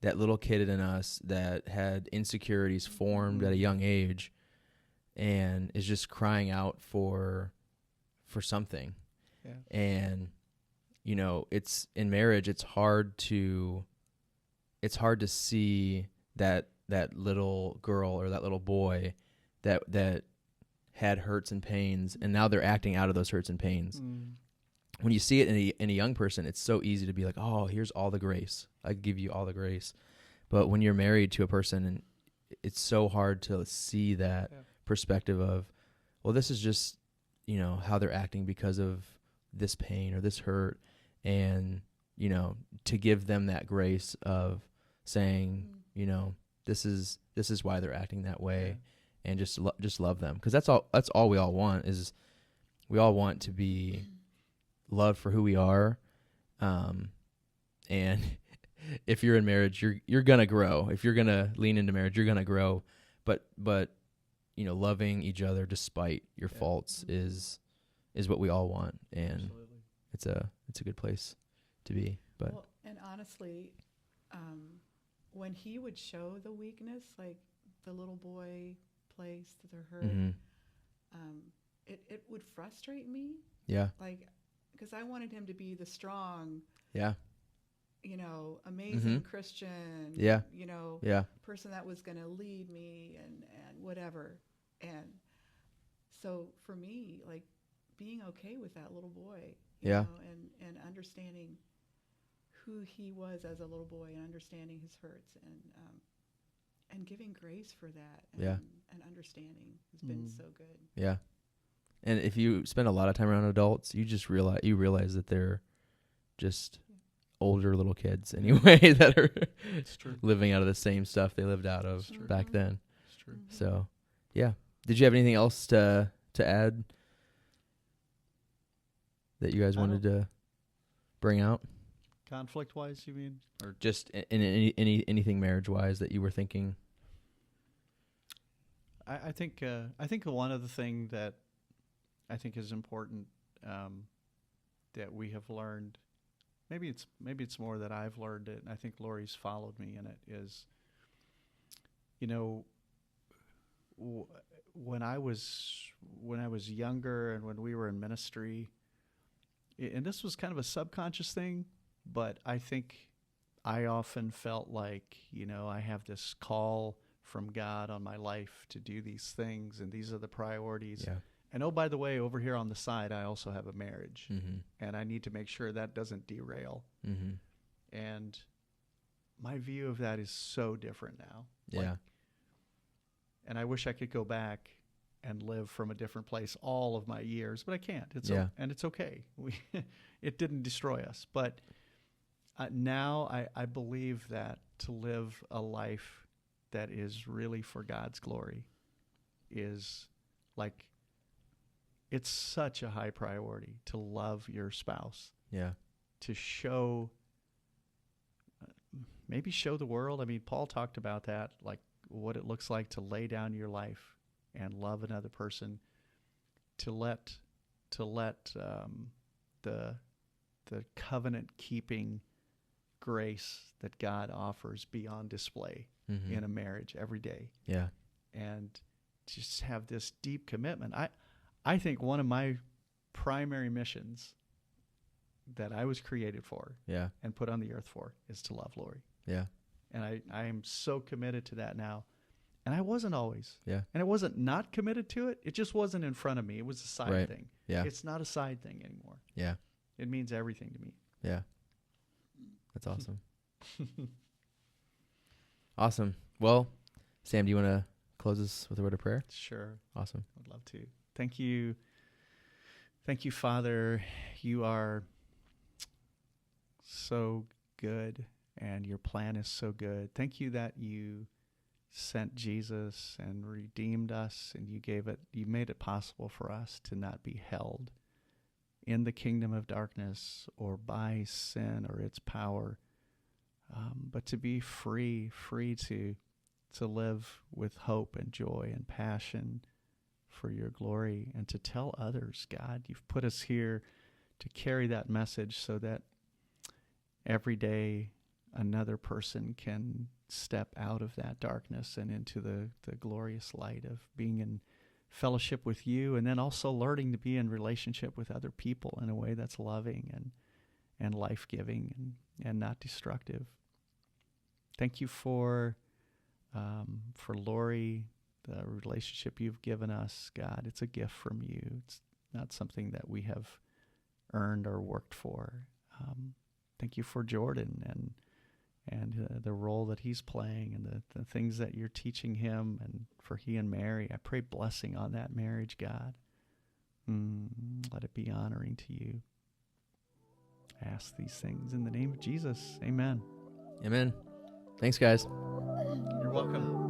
[SPEAKER 1] little kid in us that had insecurities formed at a young age and is just crying out for something.
[SPEAKER 3] Yeah.
[SPEAKER 1] And it's in marriage, it's hard to see that little girl or that little boy that had hurts and pains, and now they're acting out of those hurts and pains. When you see it in a young person, it's so easy to be like, oh, here's all the grace. I give you all the grace. But when you're married to a person, it's so hard to see that perspective of, well, this is just, how they're acting because of this pain or this hurt. And, to give them that grace of saying, this is why they're acting that way, and just love them. Because that's all we all want is we all want to be loved for who we are. And if you're in marriage, you're gonna grow. If you're gonna lean into marriage, you're gonna grow. But loving each other despite your faults is what we all want, and
[SPEAKER 3] Absolutely.
[SPEAKER 1] it's a good place to be. But
[SPEAKER 2] Well, and honestly, when he would show the weakness, like the little boy place that they're hurt,
[SPEAKER 1] mhm.
[SPEAKER 2] it would frustrate me.
[SPEAKER 1] Yeah,
[SPEAKER 2] Like, because I wanted him to be the strong,
[SPEAKER 1] yeah,
[SPEAKER 2] amazing
[SPEAKER 1] Mhm.
[SPEAKER 2] Christian,
[SPEAKER 1] Yeah. yeah,
[SPEAKER 2] person that was going to lead me and whatever. And so for me, like being okay with that little boy,
[SPEAKER 1] Yeah.
[SPEAKER 2] and understanding who he was as a little boy and understanding his hurts and giving grace for that and,
[SPEAKER 1] Yeah.
[SPEAKER 2] and understanding has been so good.
[SPEAKER 1] yeah. And if you spend a lot of time around adults, you just realize that they're just older little kids anyway that are
[SPEAKER 3] It's true.
[SPEAKER 1] living out of the same stuff they lived out of
[SPEAKER 3] It's true.
[SPEAKER 1] back then.
[SPEAKER 3] It's true.
[SPEAKER 2] Mhm.
[SPEAKER 1] So, yeah. Did you have anything else to add that you guys
[SPEAKER 3] I
[SPEAKER 1] wanted to bring out?
[SPEAKER 3] Conflict wise, you mean? Or
[SPEAKER 1] Just in anything marriage wise that you were thinking?
[SPEAKER 3] I think one of the thing that I think is important that we have learned, maybe it's more that I've learned it, and I think Lori's followed me in it, is, when I was younger and when we were in ministry, and this was kind of a subconscious thing, but I think I often felt like, I have this call from God on my life to do these things, and these are the priorities.
[SPEAKER 1] Yeah.
[SPEAKER 3] And oh, by the way, over here on the side, I also have a marriage,
[SPEAKER 1] Mm-hmm.
[SPEAKER 3] and I need to make sure that doesn't derail.
[SPEAKER 1] Mm-hmm.
[SPEAKER 3] And my view of that is so different now.
[SPEAKER 1] Yeah.
[SPEAKER 3] And I wish I could go back and live from a different place all of my years, but I can't. And it's okay. It didn't destroy us. But now I believe that to live a life that is really for God's glory is like, it's such a high priority to love your spouse,
[SPEAKER 1] Yeah.
[SPEAKER 3] to show, maybe show the world. I mean, Paul talked about that, like what it looks like to lay down your life and love another person, to let the covenant keeping grace that God offers be on display
[SPEAKER 1] Mm-hmm.
[SPEAKER 3] in a marriage every day,
[SPEAKER 1] Yeah.
[SPEAKER 3] and just have this deep commitment. I think one of my primary missions that I was created for
[SPEAKER 1] Yeah.
[SPEAKER 3] and put on the earth for is to love Lori.
[SPEAKER 1] Yeah.
[SPEAKER 3] And I am so committed to that now. And I wasn't always.
[SPEAKER 1] Yeah.
[SPEAKER 3] And I wasn't not committed to it. It just wasn't in front of me. It was a side
[SPEAKER 1] Right.
[SPEAKER 3] thing.
[SPEAKER 1] Yeah.
[SPEAKER 3] It's not a side thing anymore.
[SPEAKER 1] Yeah.
[SPEAKER 3] It means everything to me.
[SPEAKER 1] Yeah. That's awesome. Awesome. Well, Sam, do you want to close us with a word of prayer?
[SPEAKER 3] Sure.
[SPEAKER 1] Awesome.
[SPEAKER 3] I'd love to. Thank you. Thank you, Father. You are so good, and your plan is so good. Thank you that you sent Jesus and redeemed us, and you made it possible for us to not be held in the kingdom of darkness or by sin or its power, but to be free to live with hope and joy and passion for your glory, and to tell others, God, you've put us here to carry that message so that every day another person can step out of that darkness and into the glorious light of being in fellowship with you, and then also learning to be in relationship with other people in a way that's loving and life-giving and not destructive. Thank you for Lori, the relationship you've given us, God. It's a gift from you. It's not something that we have earned or worked for. Thank you for Jordan and the role that he's playing and the things that you're teaching him, and for he and Mary. I pray blessing on that marriage, God. Let it be honoring to you. I ask these things in the name of Jesus. Amen.
[SPEAKER 1] Amen. Thanks, guys.
[SPEAKER 3] You're welcome.